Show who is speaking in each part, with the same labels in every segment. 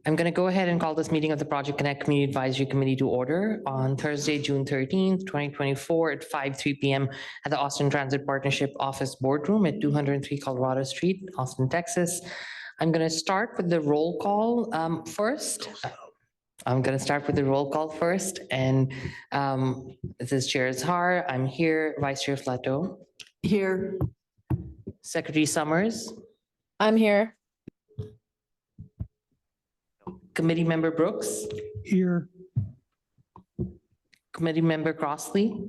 Speaker 1: I'm going to go ahead and call this meeting of the Project Connect Community Advisory Committee to order on Thursday, June 13th, 2024 at 5:03 p.m. at the Austin Transit Partnership Office Boardroom at 203 Colorado Street, Austin, Texas. I'm going to start with the roll call first. And this is Chair Azhar. I'm here. Vice Chair Flato.
Speaker 2: Here.
Speaker 1: Secretary Summers.
Speaker 3: I'm here.
Speaker 1: Committee Member Brooks.
Speaker 4: Here.
Speaker 1: Committee Member Crossley.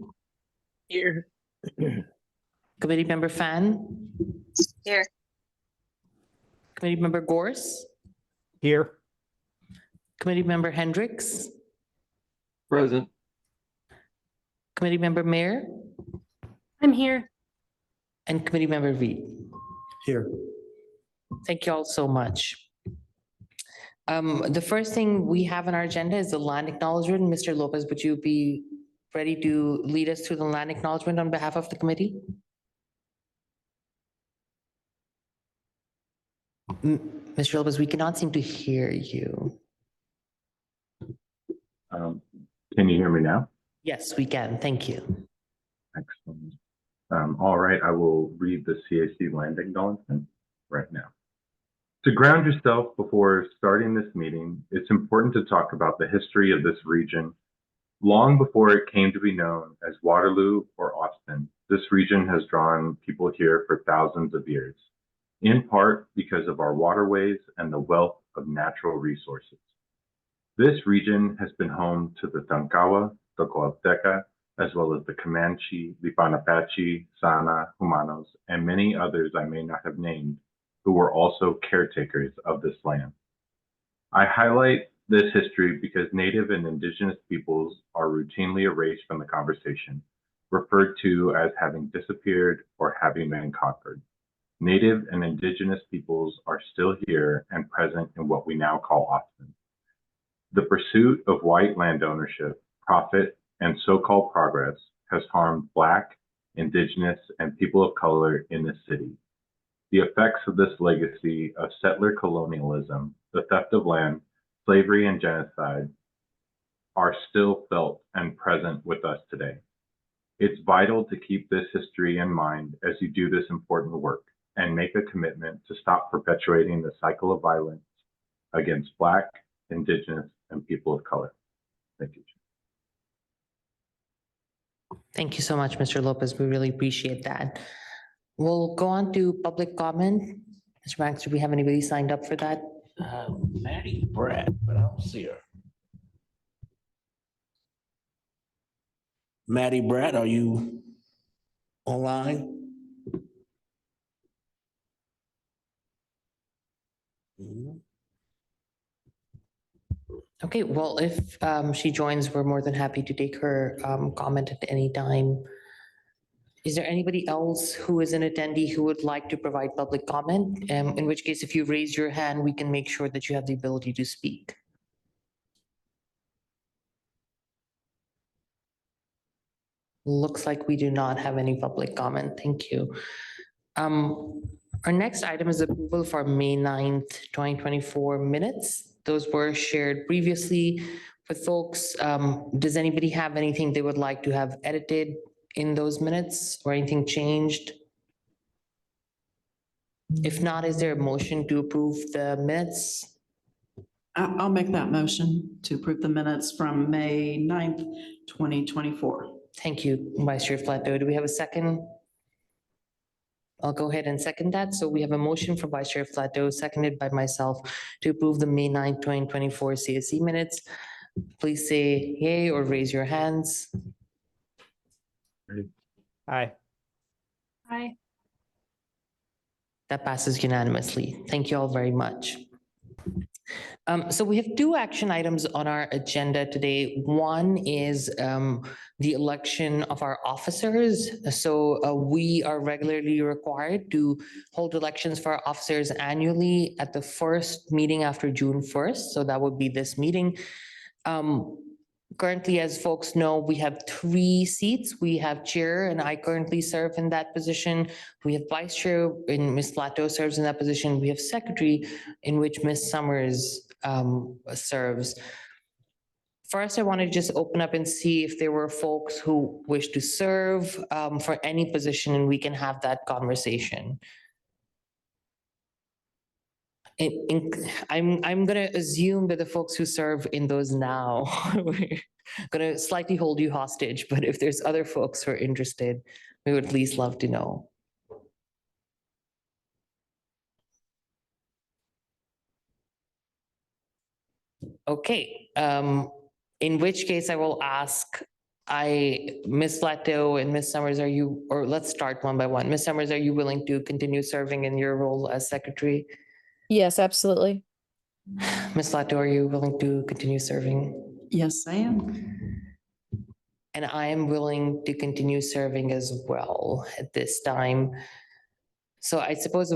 Speaker 4: Here.
Speaker 1: Committee Member Fan.
Speaker 5: Here.
Speaker 1: Committee Member Gorse.
Speaker 4: Here.
Speaker 1: Committee Member Hendricks.
Speaker 4: Present.
Speaker 1: Committee Member Mayer.
Speaker 3: I'm here.
Speaker 1: And Committee Member Reed.
Speaker 4: Here.
Speaker 1: Thank you all so much. The first thing we have on our agenda is the land acknowledgement. Mr. Lopez, would you be ready to lead us through the land acknowledgement on behalf of the committee? Mr. Lopez, we cannot seem to hear you.
Speaker 6: Can you hear me now?
Speaker 1: Yes, we can. Thank you.
Speaker 6: Excellent. All right, I will read the CAC land acknowledgement right now. To ground yourself before starting this meeting, it's important to talk about the history of this region. Long before it came to be known as Waterloo or Austin, this region has drawn people here for thousands of years, in part because of our waterways and the wealth of natural resources. This region has been home to the Tankawa, the Coateca, as well as the Comanche, Lipan Apache, Sana, Humanos, and many others I may not have named, who were also caretakers of this land. I highlight this history because Native and Indigenous peoples are routinely erased from the conversation, referred to as having disappeared or having been conquered. Native and Indigenous peoples are still here and present in what we now call Austin. The pursuit of white land ownership, profit, and so-called progress has harmed Black, Indigenous, and people of color in this city. The effects of this legacy of settler colonialism, the theft of land, slavery, and genocide are still felt and present with us today. It's vital to keep this history in mind as you do this important work and make a commitment to stop perpetuating the cycle of violence against Black, Indigenous, and people of color. Thank you.
Speaker 1: Thank you so much, Mr. Lopez. We really appreciate that. We'll go on to public comment. Mr. Banks, do we have anybody signed up for that?
Speaker 7: Maddie Brett, but I don't see her. Maddie Brett, are you online?
Speaker 1: Okay, well, if she joins, we're more than happy to take her comment at any time. Is there anybody else who is an attendee who would like to provide public comment? In which case, if you raise your hand, we can make sure that you have the ability to speak. Looks like we do not have any public comment. Thank you. Our next item is approval for May 9th, 2024 minutes. Those were shared previously with folks. Does anybody have anything they would like to have edited in those minutes or anything changed? If not, is there a motion to approve the minutes?
Speaker 2: I'll make that motion to approve the minutes from May 9th, 2024.
Speaker 1: Thank you, Vice Chair Flato. Do we have a second? I'll go ahead and second that. So we have a motion from Vice Chair Flato, seconded by myself, to approve the May 9th, 2024 CSE minutes. Please say yay or raise your hands.
Speaker 4: Aye.
Speaker 3: Hi.
Speaker 1: That passes unanimously. Thank you all very much. So we have two action items on our agenda today. One is the election of our officers. So we are regularly required to hold elections for our officers annually at the first meeting after June 1st. So that would be this meeting. Currently, as folks know, we have 3 seats. We have chair, and I currently serve in that position. We have vice chair, and Ms. Flato serves in that position. We have secretary, in which Ms. Summers serves. First, I want to just open up and see if there were folks who wish to serve for any position, and we can have that conversation. I'm gonna assume that the folks who serve in those now, we're gonna slightly hold you hostage, but if there's other folks who are interested, we would at least love to know. Okay, in which case I will ask, Ms. Flato and Ms. Summers, are you, or let's start one by one. Ms. Summers, are you willing to continue serving in your role as secretary?
Speaker 3: Yes, absolutely.
Speaker 1: Ms. Flato, are you willing to continue serving?
Speaker 2: Yes, I am.
Speaker 1: And I am willing to continue serving as well at this time. So I suppose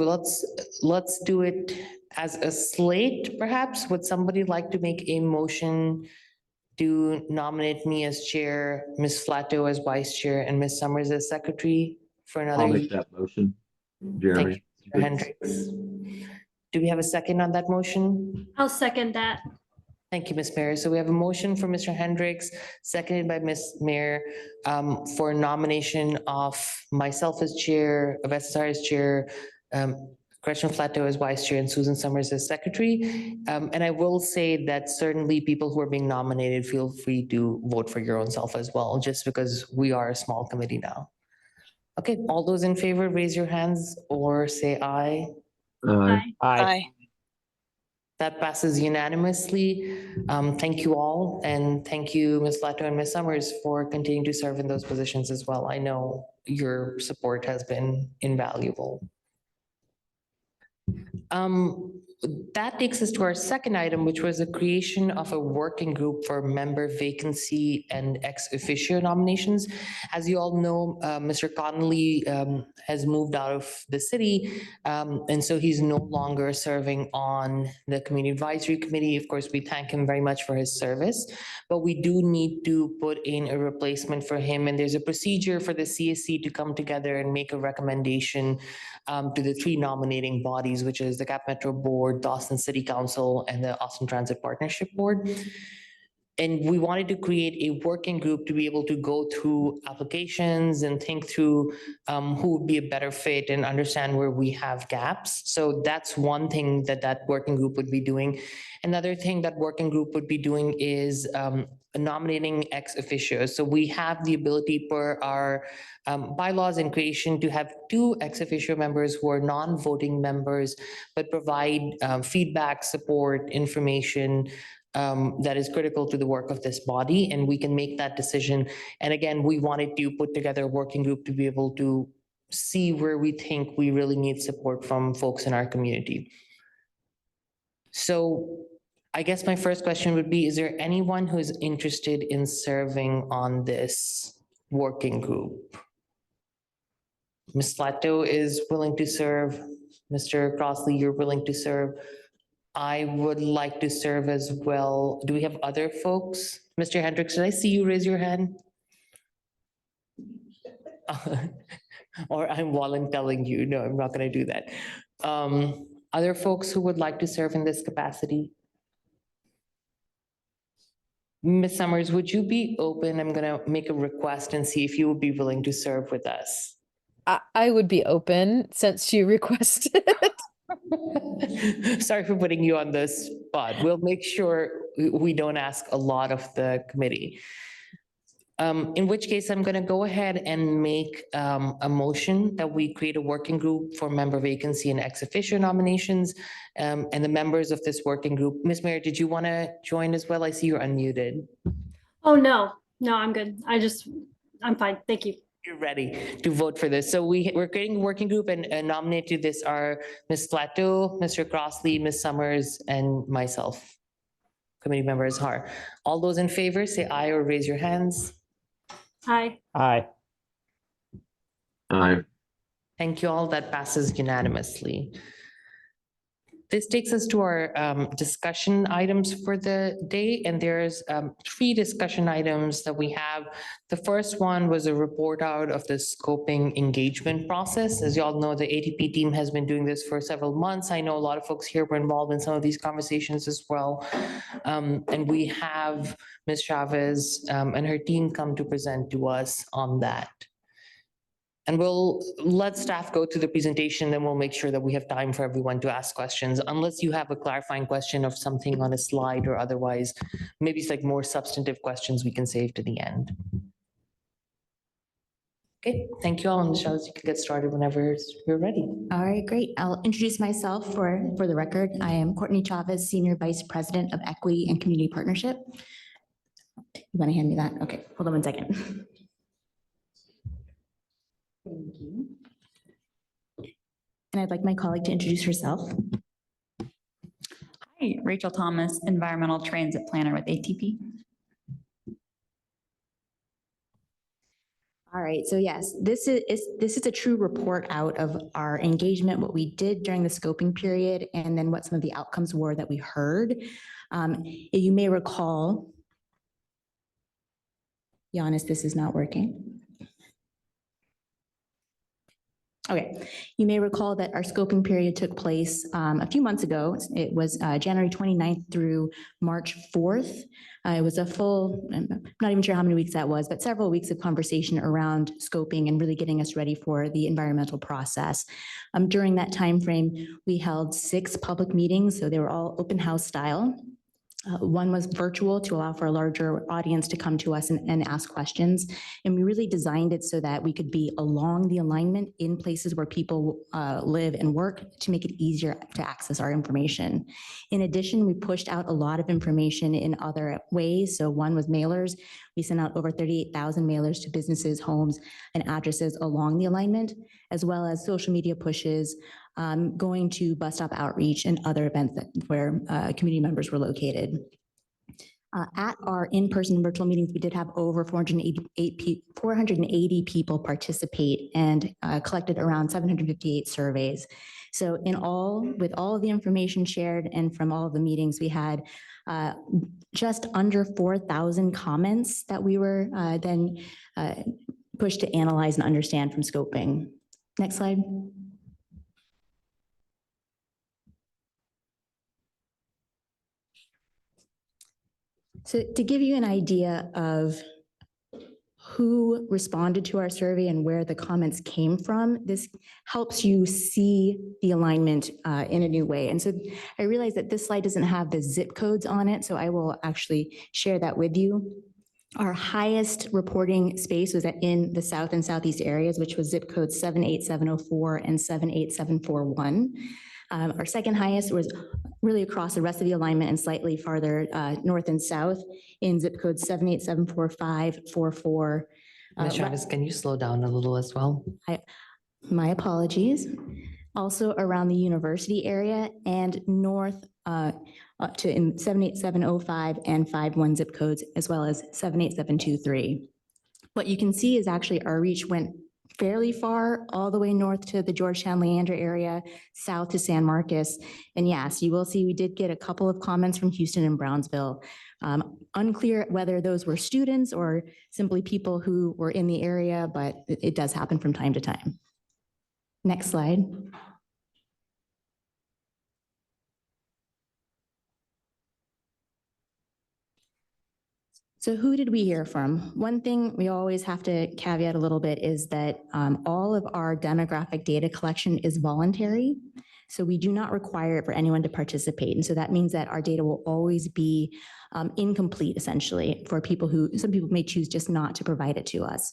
Speaker 1: let's do it as a slate, perhaps. Would somebody like to make a motion to nominate me as chair, Ms. Flato as vice chair, and Ms. Summers as secretary for another?
Speaker 4: I'll make that motion.
Speaker 1: Thank
Speaker 4: Jeremy.
Speaker 1: you, Mr. Hendricks. Do we have a second on that motion?
Speaker 3: I'll second that.
Speaker 1: Thank you, Ms. Mayor. So we have a motion from Mr. Hendricks, seconded by Ms. Mayor, for nomination of myself as chair, of SSR as chair, Gretchen Flato as vice chair, and Susan Summers as secretary. And I will say that certainly people who are being nominated, feel free to vote for your own self as well, just because we are a small committee now. Okay, all those in favor, raise your hands or say aye.
Speaker 4: Aye.
Speaker 1: That passes unanimously. Thank you all, and thank you, Ms. Flato and Ms. Summers, for continuing to serve in those positions as well. I know your support has been invaluable. That takes us to our second item, which was the creation of a working group for member vacancy and ex officio nominations. As you all know, Mr. Connolly has moved out of the city, and so he's no longer serving on the Community Advisory Committee. Of course, we thank him very much for his service, but we do need to put in a replacement for him, and there's a procedure for the CAC to come together and make a recommendation to the three nominating bodies, which is the Cap Metro Board, the Austin City Council, and the Austin Transit Partnership Board. And we wanted to create a working group to be able to go through applications and think through who would be a better fit and understand where we have gaps. So that's one thing that that working group would be doing. Another thing that working group would be doing is nominating ex officios. So we have the ability per our bylaws and creation to have two ex officio members who are non-voting members, but provide feedback, support, information that is critical to the work of this body, and we can make that decision. And again, we wanted to put together a working group to be able to see where we think we really need support from folks in our community. So I guess my first question would be, is there anyone who is interested in serving on this working group? Ms. Flato is willing to serve. Mr. Crossley, you're willing to serve. I would like to serve as well. Do we have other folks? Mr. Hendricks, did I see you raise your hand? Or I'm volunteering you. No, I'm not going to do that. Other folks who would like to serve in this capacity? Ms. Summers, would you be open? I'm going to make a request and see if you would be willing to serve with us.
Speaker 3: I would be open since you requested.
Speaker 1: Sorry for putting you on the spot. We'll make sure we don't ask a lot of the committee. In which case, I'm going to go ahead and make a motion that we create a working group for member vacancy and ex officio nominations. And the members of this working group, Ms. Mayor, did you want to join as well? I see you're unmuted.
Speaker 3: Oh, no, I'm good. I'm fine. Thank you.
Speaker 1: You're ready to vote for this. So we're creating a working group, and nominate to this are Ms. Flato, Mr. Crossley, Ms. Summers, and myself. Committee member Azhar. All those in favor, say aye or raise your hands.
Speaker 3: Hi.
Speaker 4: Aye.
Speaker 6: Aye.
Speaker 1: Thank you all. That passes unanimously. This takes us to our discussion items for the day, and there's three discussion items that we have. The first one was a report out of the scoping engagement process. As you all know, the ATP team has been doing this for several months. I know a lot of folks here were involved in some of these conversations as well. And we have Ms. Chavez and her team come to present to us on that. And we'll let staff go to the presentation, then we'll make sure that we have time for everyone to ask questions, unless you have a clarifying question of something on a slide or otherwise. Maybe it's like more substantive questions we can save to the end. Okay, thank you all. And Michelle, you can get started whenever you're ready.
Speaker 5: All right, great. I'll introduce myself for the record. I am Courtney Chavez, Senior Vice President of Equity and Community Partnership. You want to hand me that? Okay, hold on one second. Thank you. And I'd like my colleague to introduce herself.
Speaker 8: Hi, Rachel Thomas, Environmental Transit Planner with ATP.
Speaker 5: All right, so yes, this is a true report out of our engagement, what we did during the scoping period, and then what some of the outcomes were that we heard. You may recall, Giannis, this is not working. Okay, you may recall that our scoping period took place a few months ago. It was January 29th through March 4th. It was a full, I'm not even sure how many weeks that was, but several weeks of conversation around scoping and really getting us ready for the environmental process. During that time frame, we held 6 public meetings, so they were all open house style. One was virtual to allow for a larger audience to come to us and ask questions. And we really designed it so that we could be along the alignment in places where people live and work to make it easier to access our information. In addition, we pushed out a lot of information in other ways. So one was mailers. We sent out over 38,000 mailers to businesses, homes, and addresses along the alignment, as well as social media pushes, going to bus stop outreach and other events where community members were located. At our in-person virtual meetings, we did have over 480 people participate and collected around 758 surveys. So in all, with all of the information shared and from all of the meetings, we had just under 4,000 comments that we were then pushed to analyze and understand from scoping. Next slide. So to give you an idea of who responded to our survey and where the comments came from, this helps you see the alignment in a new way. And so I realize that this slide doesn't have the zip codes on it, so I will actually share that with you. Our highest reporting space was in the south and southeast areas, which was zip code 78704 and 78741. Our second highest was really across the rest of the alignment and slightly farther north and south in zip code 7874544.
Speaker 1: Ms. Chavez, can you slow down a little as well?
Speaker 5: My apologies. Also around the university area and north to in 78705 and 51 zip codes, as well as 78723. What you can see is actually our reach went fairly far, all the way north to the Georgetown Leander area, south to San Marcos. And yes, you will see we did get a couple of comments from Houston and Brownsville. Unclear whether those were students or simply people who were in the area, but it does happen from time to time. Next slide. So who did we hear from? One thing we always have to caveat a little bit is that all of our demographic data collection is voluntary. So we do not require it for anyone to participate. And so that means that our data will always be incomplete, essentially, for people who, some people may choose just not to provide it to us.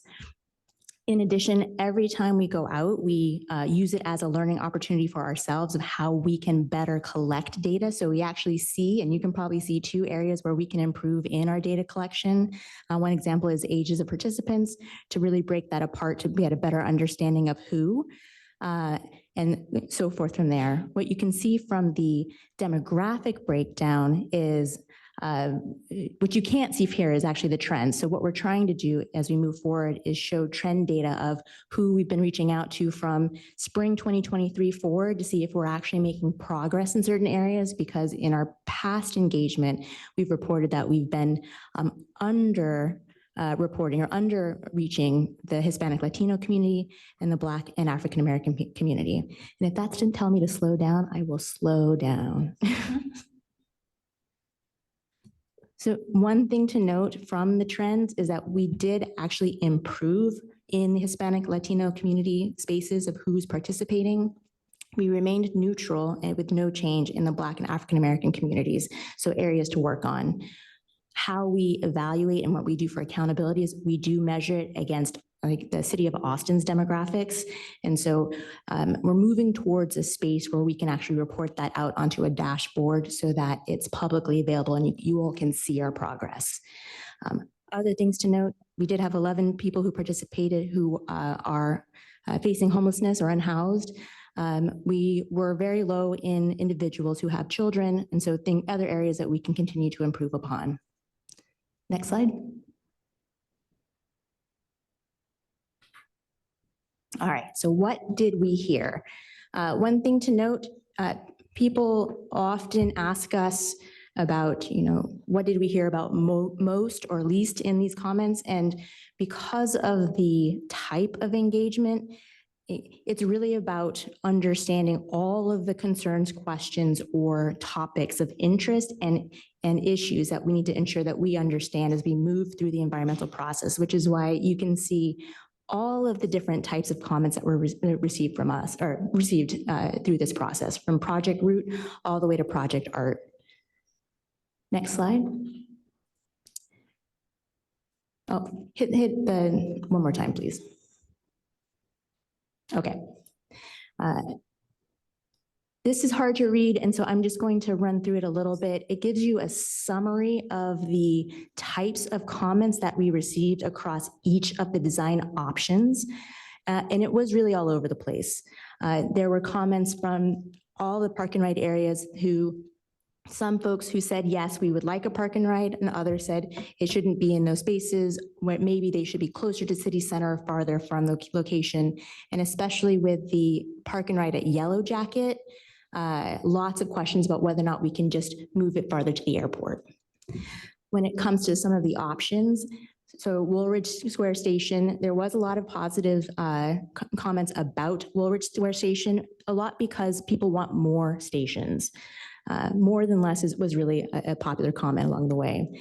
Speaker 5: In addition, every time we go out, we use it as a learning opportunity for ourselves of how we can better collect data. So we actually see, and you can probably see 2 areas where we can improve in our data collection. One example is ages of participants, to really break that apart to get a better understanding of who, and so forth from there. What you can see from the demographic breakdown is what you can't see here is actually the trend. So what we're trying to do as we move forward is show trend data of who we've been reaching out to from spring 2023 forward to see if we're actually making progress in certain areas, because in our past engagement, we've reported that we've been under reporting or under reaching the Hispanic Latino community and the Black and African American community. And if that didn't tell me to slow down, I will slow down. So one thing to note from the trends is that we did actually improve in the Hispanic Latino community spaces of who's participating. We remained neutral and with no change in the Black and African American communities, so areas to work on. How we evaluate and what we do for accountability is we do measure it against like the city of Austin's demographics. And so we're moving towards a space where we can actually report that out onto a dashboard so that it's publicly available and you all can see our progress. Other things to note, we did have 11 people who participated who are facing homelessness or unhoused. We were very low in individuals who have children, and so think other areas that we can continue to improve upon. Next slide. All right, so what did we hear? One thing to note, people often ask us about, what did we hear about most or least in these comments? And because of the type of engagement, it's really about understanding all of the concerns, questions, or topics of interest and issues that we need to ensure that we understand as we move through the environmental process, which is why you can see all of the different types of comments that were received from us or received through this process, from project root all the way to project art. Next slide. Oh, hit the one more time, please. Okay. This is hard to read, and so I'm just going to run through it a little bit. It gives you a summary of the types of comments that we received across each of the design options, and it was really all over the place. There were comments from all the park and ride areas some folks who said, yes, we would like a park and ride, and others said it shouldn't be in those spaces, where maybe they should be closer to city center or farther from the location. And especially with the park and ride at Yellow Jacket, lots of questions about whether or not we can just move it farther to the airport. When it comes to some of the options, so Woolridge Square Station, there was a lot of positive comments about Woolridge Square Station, a lot because people want more stations. More than less was really a popular comment along the way.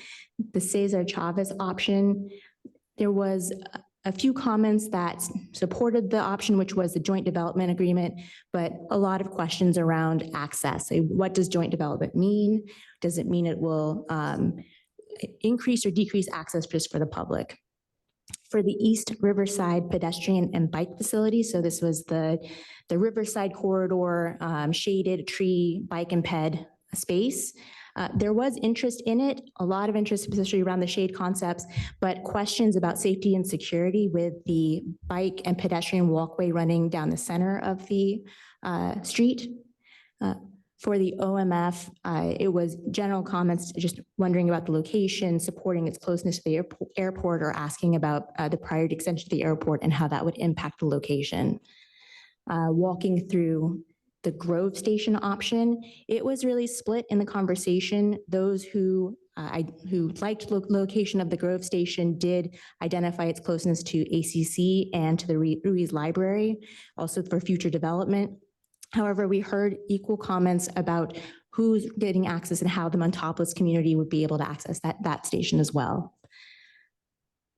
Speaker 5: The Cesar Chavez option, there was a few comments that supported the option, which was the joint development agreement, but a lot of questions around access. What does joint development mean? Does it mean it will increase or decrease access just for the public? For the East Riverside pedestrian and bike facility, so this was the Riverside corridor, shaded tree, bike and ped space. There was interest in it, a lot of interest, especially around the shade concepts, but questions about safety and security with the bike and pedestrian walkway running down the center of the street. For the OMF, it was general comments, just wondering about the location, supporting its closeness to the airport, or asking about the priority extension to the airport and how that would impact the location. Walking through the Grove Station option, it was really split in the conversation. Those who liked location of the Grove Station did identify its closeness to ACC and to the Ruiz Library, also for future development. However, we heard equal comments about who's getting access and how the Montopolis community would be able to access that station as well.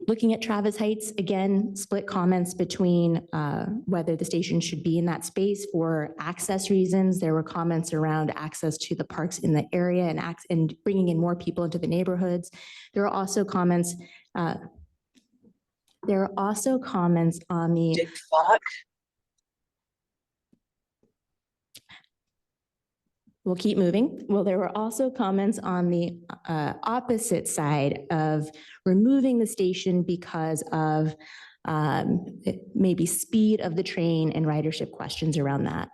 Speaker 5: Looking at Travis Heights, again, split comments between whether the station should be in that space for access reasons. There were comments around access to the parks in the area and bringing in more people into the neighborhoods. There are also comments. On the We'll keep moving. Well, there were also comments on the opposite side of removing the station because of maybe speed of the train and ridership questions around that.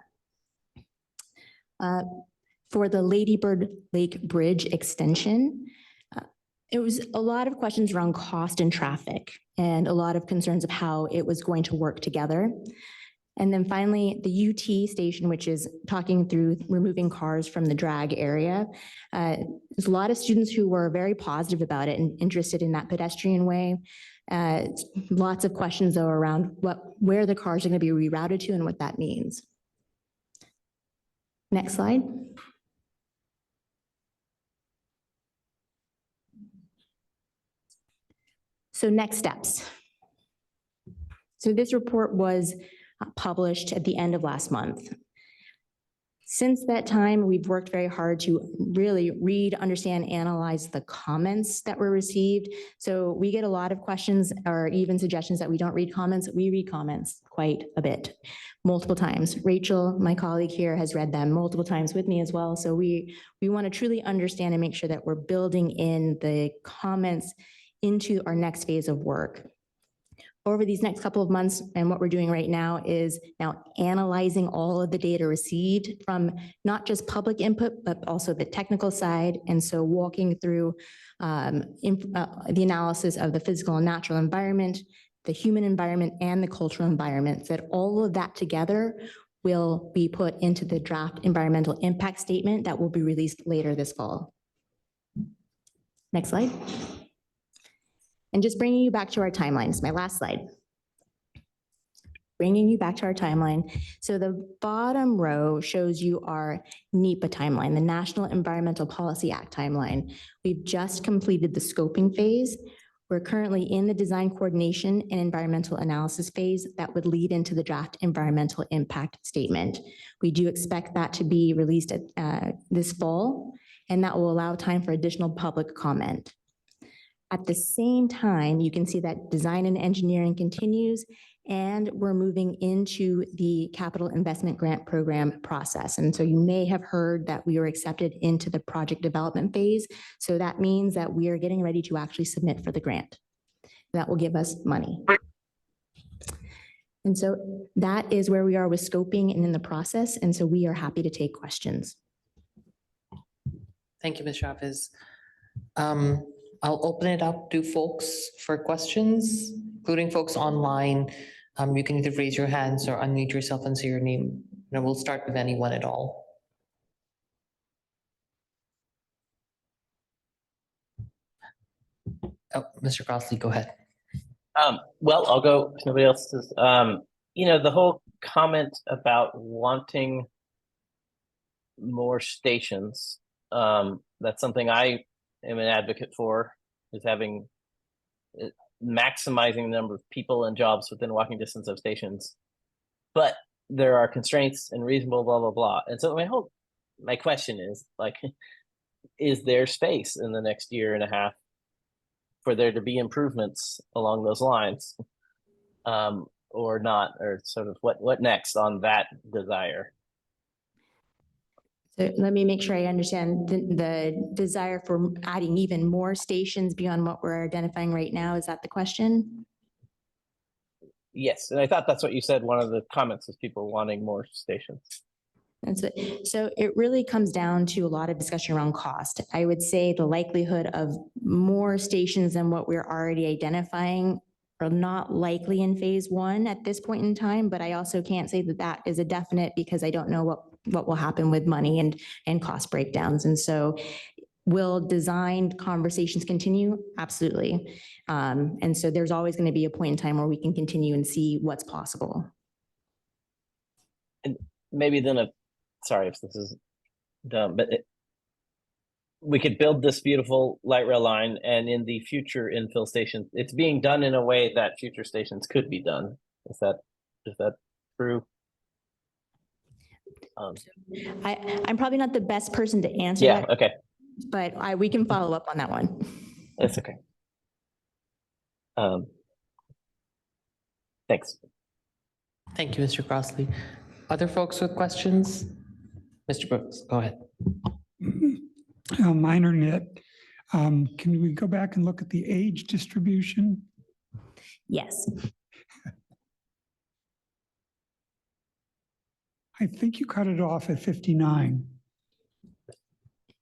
Speaker 5: For the Lady Bird Lake Bridge extension, It was a lot of questions around cost and traffic and a lot of concerns of how it was going to work together. And then finally, the UT station, which is talking through removing cars from the drag area. There's a lot of students who were very positive about it and interested in that pedestrian way. Lots of questions though around where the cars are going to be rerouted to and what that means. Next slide. So next steps. So this report was published at the end of last month. Since that time, we've worked very hard to really read, understand, analyze the comments that were received. So we get a lot of questions or even suggestions that we don't read comments. We read comments quite a bit, multiple times. Rachel, my colleague here, has read them multiple times with me as well. So we want to truly understand and make sure that we're building in the comments into our next phase of work. Over these next couple of months, and what we're doing right now is now analyzing all of the data received from not just public input, but also the technical side. And so walking through the analysis of the physical and natural environment, the human environment, and the cultural environment, that all of that together will be put into the draft environmental impact statement that will be released later this fall. Next slide. And just bringing you back to our timelines, my last slide. Bringing you back to our timeline. So the bottom row shows you our NEPA timeline, the National Environmental Policy Act timeline. We've just completed the scoping phase. We're currently in the design coordination and environmental analysis phase that would lead into the draft environmental impact statement. We do expect that to be released this fall, and that will allow time for additional public comment. At the same time, you can see that design and engineering continues, and we're moving into the capital investment grant program process. And so you may have heard that we were accepted into the project development phase. So that means that we are getting ready to actually submit for the grant. That will give us money. And so that is where we are with scoping and in the process. And so we are happy to take questions.
Speaker 1: Thank you, Ms. Chavez. I'll open it up to folks for questions, including folks online. You can either raise your hands or unmute yourself and say your name. And we'll start with anyone at all. Oh, Mr. Crossley, go ahead.
Speaker 9: Well, I'll go if nobody else does. The whole comment about wanting more stations, that's something I am an advocate for, is having maximizing the number of people and jobs within walking distance of stations. But there are constraints and reasonable blah blah blah. And so my question is, like, is there space in the next year and a half for there to be improvements along those lines, or not, or sort of what next on that desire?
Speaker 5: So let me make sure I understand the desire for adding even more stations beyond what we're identifying right now. Is that the question?
Speaker 9: Yes, and I thought that's what you said. One of the comments is people wanting more stations.
Speaker 5: And so it really comes down to a lot of discussion around cost. I would say the likelihood of more stations than what we're already identifying are not likely in phase one at this point in time, but I also can't say that that is a definite because I don't know what will happen with money and cost breakdowns. And so will design conversations continue? Absolutely. And so there's always going to be a point in time where we can continue and see what's possible.
Speaker 9: And maybe then sorry if this is dumb, but we could build this beautiful light rail line, and in the future infill stations, it's being done in a way that future stations could be done. Is that true?
Speaker 5: I'm probably not the best person to answer that.
Speaker 9: Okay.
Speaker 5: But we can follow up on that one.
Speaker 9: That's okay. Thanks.
Speaker 1: Thank you, Mr. Crossley. Other folks with questions? Mr. Brooks, go ahead.
Speaker 10: Minor nit. Can we go back and look at the age distribution?
Speaker 5: Yes.
Speaker 10: I think you cut it off at 59.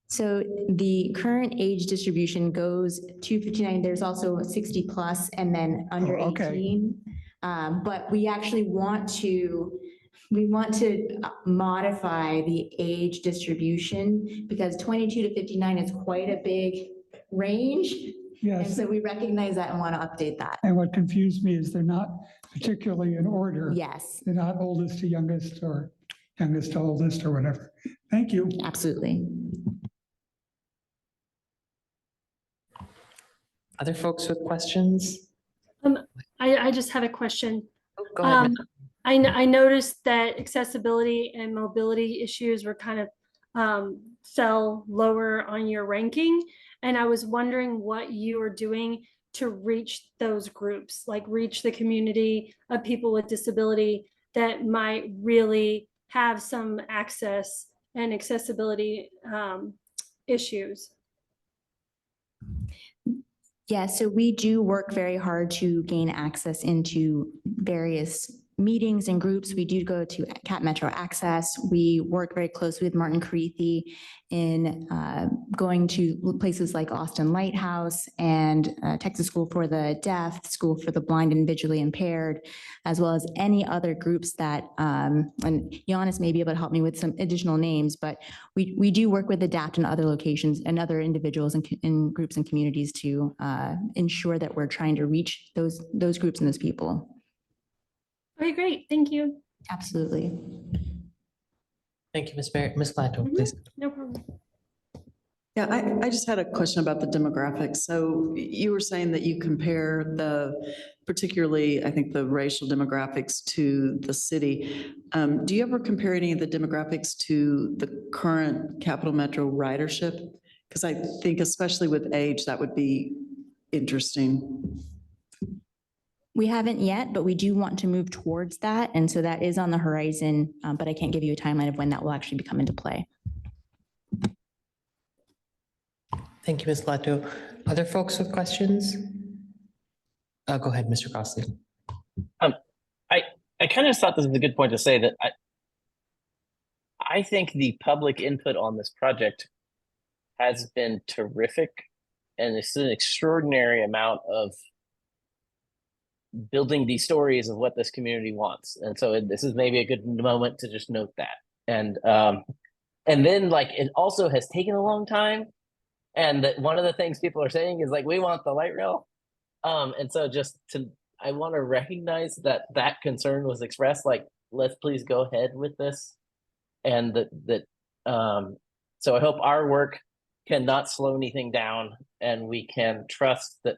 Speaker 5: So the current age distribution goes to 59. There's also 60 plus and then under
Speaker 10: Oh, okay.
Speaker 5: 18. But we actually want to modify the age distribution because 22 to 59 is quite a big range. And
Speaker 10: Yes,
Speaker 5: so we recognize that and want to update that.
Speaker 10: and what confused me is they're not particularly in order.
Speaker 5: Yes,
Speaker 10: They're not oldest to youngest or youngest to oldest or whatever. Thank you.
Speaker 5: absolutely.
Speaker 1: Other folks with questions?
Speaker 3: I just had a question.
Speaker 1: Oh, go ahead. Ms.
Speaker 3: I noticed that accessibility and mobility issues were kind of fell lower on your ranking. And I was wondering what you are doing to reach those groups, like reach the community of people with disability that might really have some access and accessibility issues.
Speaker 5: Yeah, so we do work very hard to gain access into various meetings and groups. We do go to CAC Metro Access. We work very closely with Martin Carethi in going to places like Austin Lighthouse and Texas School for the Deaf, School for the Blind and Visually Impaired, as well as any other groups that, and Giannis may be able to help me with some additional names, but we do work with ADAPT in other locations and other individuals in groups and communities to ensure that we're trying to reach those groups and those people.
Speaker 3: Okay, great. Thank you.
Speaker 5: Absolutely.
Speaker 1: Thank you, Ms. Barrett. Ms. Plateau, please.
Speaker 3: No problem.
Speaker 2: Yeah, I just had a question about the demographics. So you were saying that you compare particularly, I think, the racial demographics to the city. Do you ever compare any of the demographics to the current Capital Metro ridership? Because I think especially with age, that would be interesting.
Speaker 5: We haven't yet, but we do want to move towards that. And so that is on the horizon, but I can't give you a timeline of when that will actually come into play.
Speaker 1: Thank you, Ms. Plateau. Other folks with questions? Go ahead, Mr. Crossley.
Speaker 9: I kind of thought this was a good point to say that I think the public input on this project has been terrific, and it's an extraordinary amount of building these stories of what this community wants. And so this is maybe a good moment to just note that. And then like it also has taken a long time. And that one of the things people are saying is like, we want the light rail. And so I want to recognize that concern was expressed, like, let's please go ahead with this. And so I hope our work cannot slow anything down, and we can trust that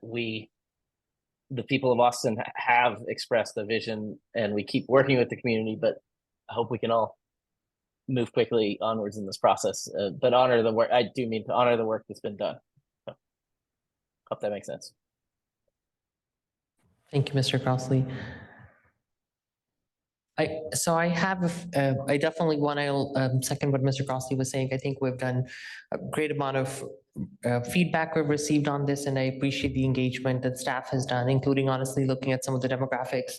Speaker 9: the people of Austin have expressed a vision, and we keep working with the community, but I hope we can all move quickly onwards in this process, but honor the work. I do mean to honor the work that's been done. So, hope that makes sense.
Speaker 1: Thank you, Mr. Crossley. I definitely want to second what Mr. Crossley was saying. I think we've done a great amount of feedback we've received on this, and I appreciate the engagement that staff has done, including honestly looking at some of the demographics.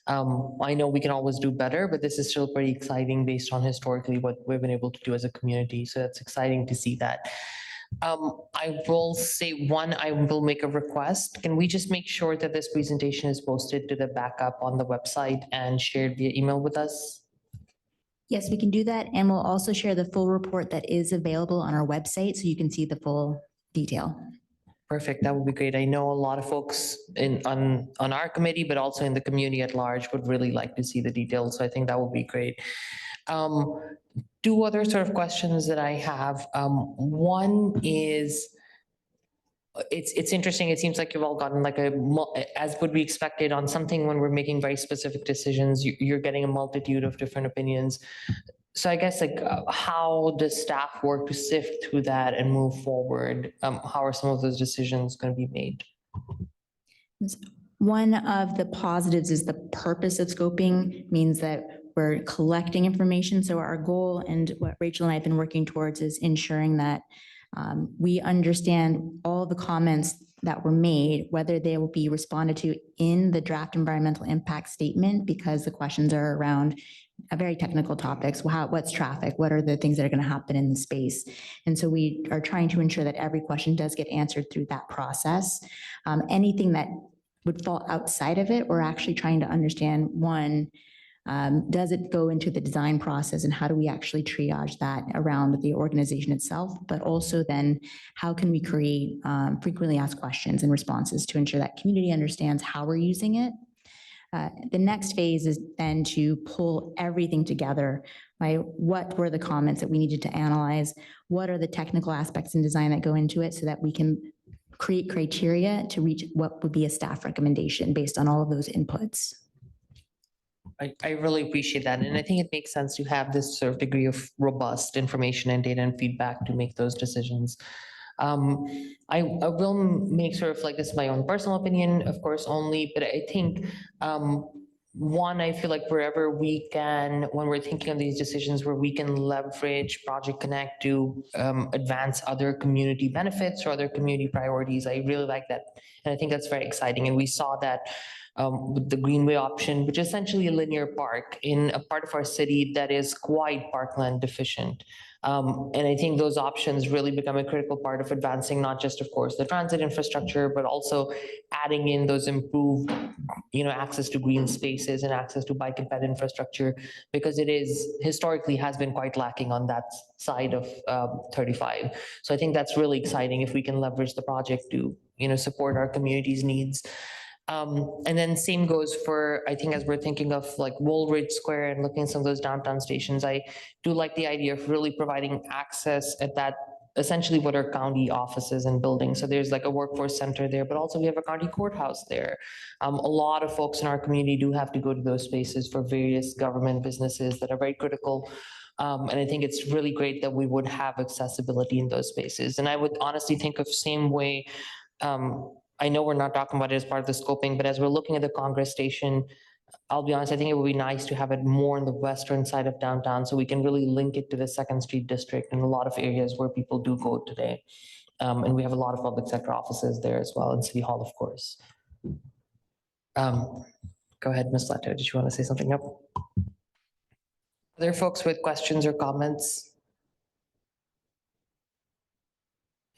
Speaker 1: I know we can always do better, but this is still pretty exciting based on historically what we've been able to do as a community. So that's exciting to see that. I will say I will make a request. Can we just make sure that this presentation is posted to the backup on the website and shared via email with us?
Speaker 5: Yes, we can do that. And we'll also share the full report that is available on our website so you can see the full detail.
Speaker 1: Perfect. That would be great. I know a lot of folks on our committee, but also in the community at large would really like to see the details. So I think that would be great. Two other sort of questions that I have. One is, it's interesting. It seems like you've all gotten like as would be expected on something when we're making very specific decisions, you're getting a multitude of different opinions. So I guess like how does staff work to sift through that and move forward? How are some of those decisions going to be made?
Speaker 5: One of the positives is the purpose of scoping means that we're collecting information. So our goal and what Rachel and I have been working towards is ensuring that we understand all the comments that were made, whether they will be responded to in the draft environmental impact statement, because the questions are around very technical topics. What's traffic? What are the things that are going to happen in the space? And so we are trying to ensure that every question does get answered through that process. Anything that would fall outside of it, we're actually trying to understand, one, does it go into the design process and how do we actually triage that around the organization itself? But also then how can we create frequently asked questions and responses to ensure that community understands how we're using it? The next phase is then to pull everything together. Right? What were the comments that we needed to analyze? What are the technical aspects in design that go into it so that we can create criteria to reach what would be a staff recommendation based on all of those inputs?
Speaker 1: I really appreciate that. And I think it makes sense to have this sort of degree of robust information and data and feedback to make those decisions. I will make sort of like this my own personal opinion, of course, only, but I think one, I feel like wherever we can, when we're thinking of these decisions, where we can leverage Project Connect to advance other community benefits or other community priorities, I really like that. And I think that's very exciting. And we saw that with the Greenway option, which is essentially a linear park in a part of our city that is quite parkland deficient. And I think those options really become a critical part of advancing not just, of course, the transit infrastructure, but also adding in those improved, access to green spaces and access to bike and ped infrastructure, because it is historically has been quite lacking on that side of 35. So I think that's really exciting if we can leverage the project to, support our community's needs. And then same goes for, I think, as we're thinking of like Woolridge Square and looking at some of those downtown stations, I do like the idea of really providing access at that, essentially what are county offices and buildings. So there's like a workforce center there, but also we have a county courthouse there. A lot of folks in our community do have to go to those spaces for various government businesses that are very critical. And I think it's really great that we would have accessibility in those spaces. And I would honestly think of same way, I know we're not talking about it as part of the scoping, but as we're looking at the Congress station, I'll be honest, I think it would be nice to have it more on the western side of downtown so we can really link it to the Second Street district and a lot of areas where people do go today. And we have a lot of public sector offices there as well, and City Hall, of course. Go ahead, Ms. Leto, did you want to say something? Nope. Other folks with questions or comments?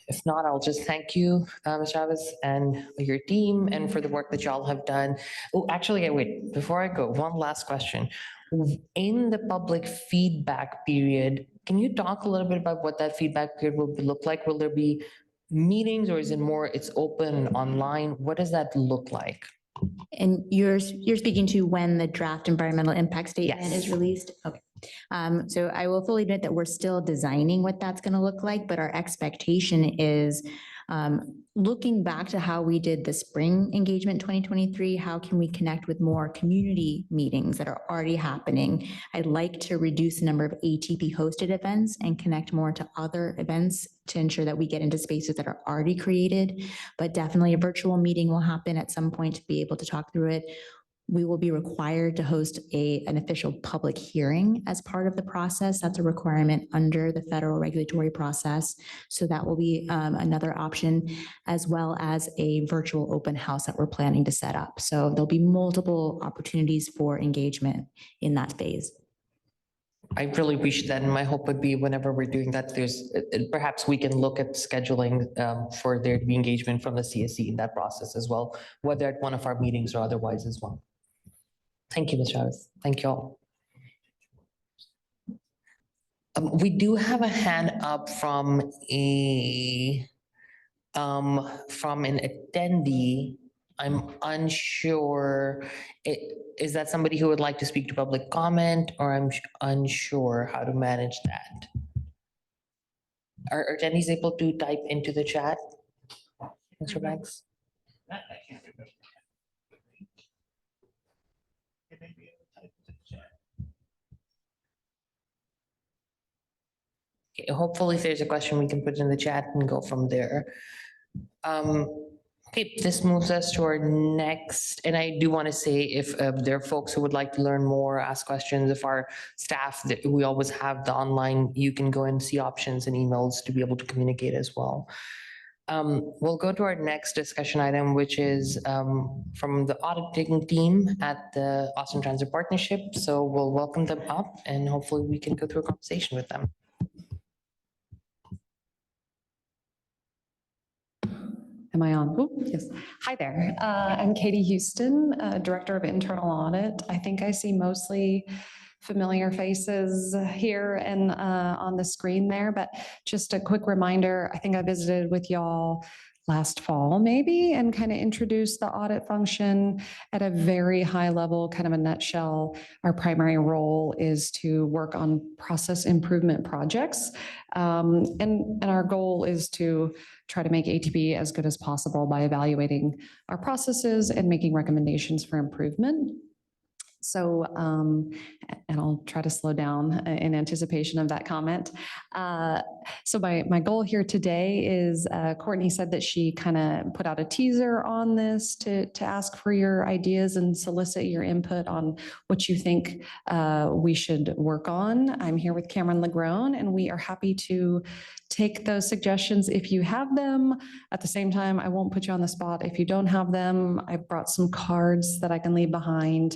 Speaker 1: If not, I'll just thank you, Ms. Chavez, and your team, and for the work that y'all have done. Oh, actually, wait, before I go, one last question. In the public feedback period, can you talk a little bit about what that feedback period will look like? Will there be meetings, or is it more, it's open online? What does that look like?
Speaker 5: And you're speaking to when the draft environmental impact statement
Speaker 1: Yes.
Speaker 5: is released? Okay. So I will fully admit that we're still designing what that's going to look like, but our expectation is looking back to how we did the spring engagement 2023, how can we connect with more community meetings that are already happening? I'd like to reduce the number of ATP hosted events and connect more to other events to ensure that we get into spaces that are already created, but definitely a virtual meeting will happen at some point to be able to talk through it. We will be required to host an official public hearing as part of the process. That's a requirement under the federal regulatory process. So that will be another option, as well as a virtual open house that we're planning to set up. So there'll be multiple opportunities for engagement in that phase.
Speaker 1: I really appreciate that. And my hope would be whenever we're doing that, there's perhaps we can look at scheduling for there to be engagement from the CSC in that process as well, whether at one of our meetings or otherwise as well. Thank you, Ms. Chavez. Thank you all. We do have a hand up from an attendee. I'm unsure. Is that somebody who would like to speak to public comment, or I'm unsure how to manage that? Are attendees able to type into the chat, Mr. Banks? Okay, hopefully if there's a question, we can put it in the chat and go from there. Okay, this moves us to our next, and I do want to say if there are folks who would like to learn more, ask questions, if our staff, that we always have the online, you can go and see options and emails to be able to communicate as well. We'll go to our next discussion item, which is from the auditing team at the Austin Transit Partnership. So we'll welcome them up and hopefully we can go through a conversation with them.
Speaker 11: Am I on? Oh, yes. Hi there. I'm Katie Houston, Director of Internal Audit. I think I see mostly familiar faces here and on the screen there, but just a quick reminder, I think I visited with y'all last fall maybe and kind of introduced the audit function at a very high level, kind of a nutshell. Our primary role is to work on process improvement projects. And our goal is to try to make ATP as good as possible by evaluating our processes and making recommendations for improvement. So, and I'll try to slow down in anticipation of that comment. So my goal here today is, Courtney said that she kind of put out a teaser on this to ask for your ideas and solicit your input on what you think we should work on. I'm here with Cameron Legrone, and we are happy to take those suggestions if you have them. At the same time, I won't put you on the spot if you don't have them. I brought some cards that I can leave behind.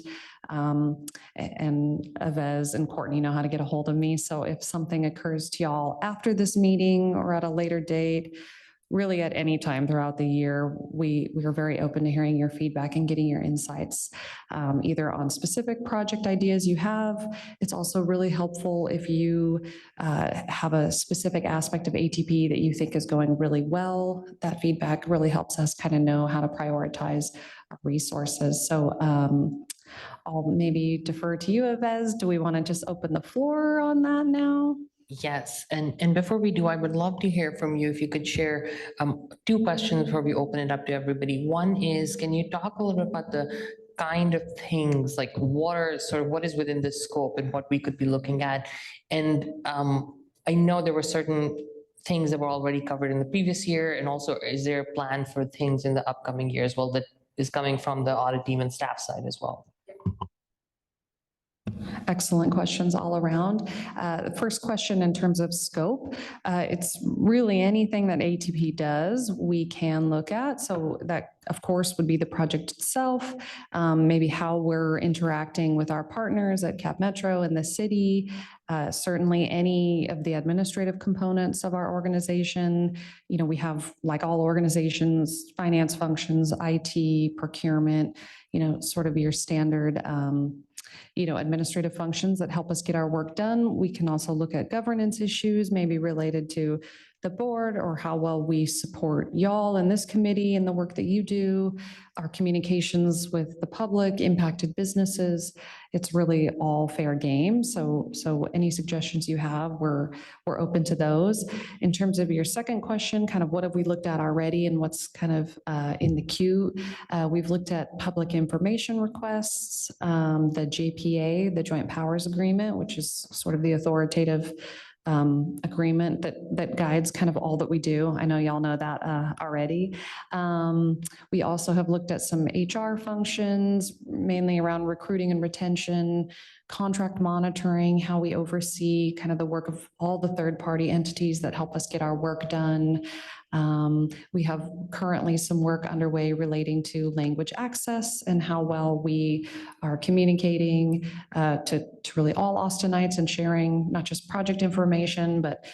Speaker 11: And Yves and Courtney know how to get a hold of me. So if something occurs to y'all after this meeting or at a later date, really at any time throughout the year, we are very open to hearing your feedback and getting your insights, either on specific project ideas you have. It's also really helpful if you have a specific aspect of ATP that you think is going really well. That feedback really helps us kind of know how to prioritize our resources. So I'll maybe defer to you, Yves. Do we want to just open the floor on that now?
Speaker 1: Yes, and before we do, I would love to hear from you if you could share two questions before we open it up to everybody. One is, can you talk a little bit about the kind of things like what is within the scope and what we could be looking at? And I know there were certain things that were already covered in the previous year, and also is there a plan for things in the upcoming year as well that is coming from the audit team and staff side as well?
Speaker 11: Excellent questions all around. The first question in terms of scope, it's really anything that ATP does, we can look at. So that, of course, would be the project itself, maybe how we're interacting with our partners at Cap Metro and the city, certainly any of the administrative components of our organization. You know, we have, like all organizations, finance functions, IT, procurement, you know, sort of your standard administrative functions that help us get our work done. We can also look at governance issues, maybe related to the board or how well we support y'all in this committee and the work that you do, our communications with the public, impacted businesses. It's really all fair game. So any suggestions you have, we're open to those. In terms of your second question, kind of what have we looked at already and what's kind of in the queue? We've looked at public information requests, the JPA, the Joint Powers Agreement, which is sort of the authoritative agreement that guides kind of all that we do. I know y'all know that already. We also have looked at some HR functions, mainly around recruiting and retention, contract monitoring, how we oversee kind of the work of all the third-party entities that help us get our work done. We have currently some work underway relating to language access and how well we are communicating to really all Austinites and sharing not just project information, but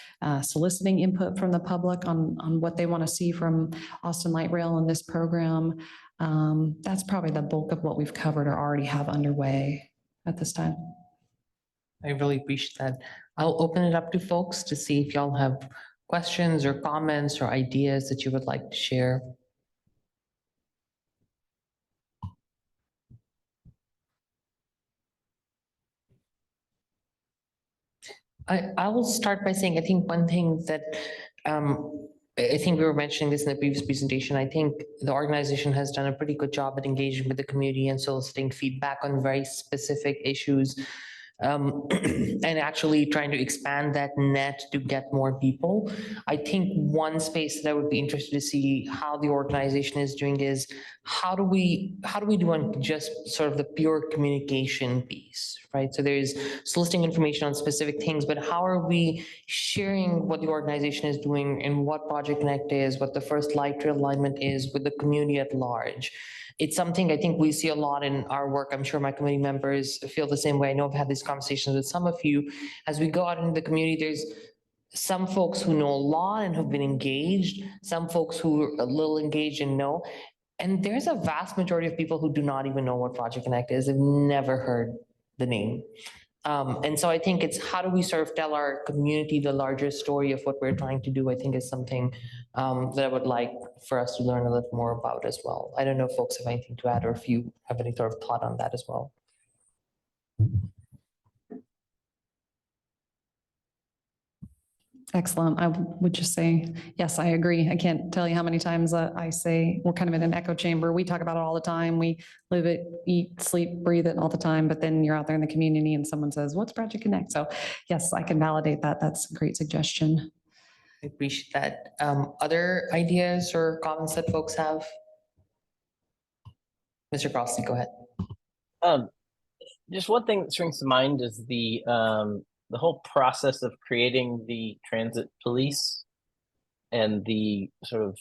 Speaker 11: soliciting input from the public on what they want to see from Austin Light Rail in this program. That's probably the bulk of what we've covered or already have underway at this time.
Speaker 1: I really appreciate that. I'll open it up to folks to see if y'all have questions or comments or ideas that you would like to share. I will start by saying, I think one thing that I think we were mentioning this in the previous presentation. I think the organization has done a pretty good job at engaging with the community and soliciting feedback on very specific issues and actually trying to expand that net to get more people. I think one space that I would be interested to see how the organization is doing is how do we do on just sort of the pure communication piece, right? So there's soliciting information on specific things, but how are we sharing what the organization is doing and what Project Connect is, what the first light rail alignment is with the community at large? It's something I think we see a lot in our work. I'm sure my committee members feel the same way. I know I've had these conversations with some of you. As we go out into the community, there's some folks who know a lot and have been engaged, some folks who are a little engaged and know. And there's a vast majority of people who do not even know what Project Connect is. They've never heard the name. And so I think it's how do we sort of tell our community the larger story of what we're trying to do, I think is something that I would like for us to learn a little more about as well. I don't know if folks have anything to add or if you have any sort of thought on that as well.
Speaker 11: Excellent. I would just say, yes, I agree. I can't tell you how many times I say, we're kind of in an echo chamber. We talk about it all the time. We live it, eat, sleep, breathe it all the time. But then you're out there in the community and someone says, what's Project Connect? So yes, I can validate that. That's a great suggestion.
Speaker 1: I appreciate that. Other ideas or comments that folks have? Mr. Crossley, go ahead.
Speaker 9: Just one thing that springs to mind is the whole process of creating the transit police and the sort of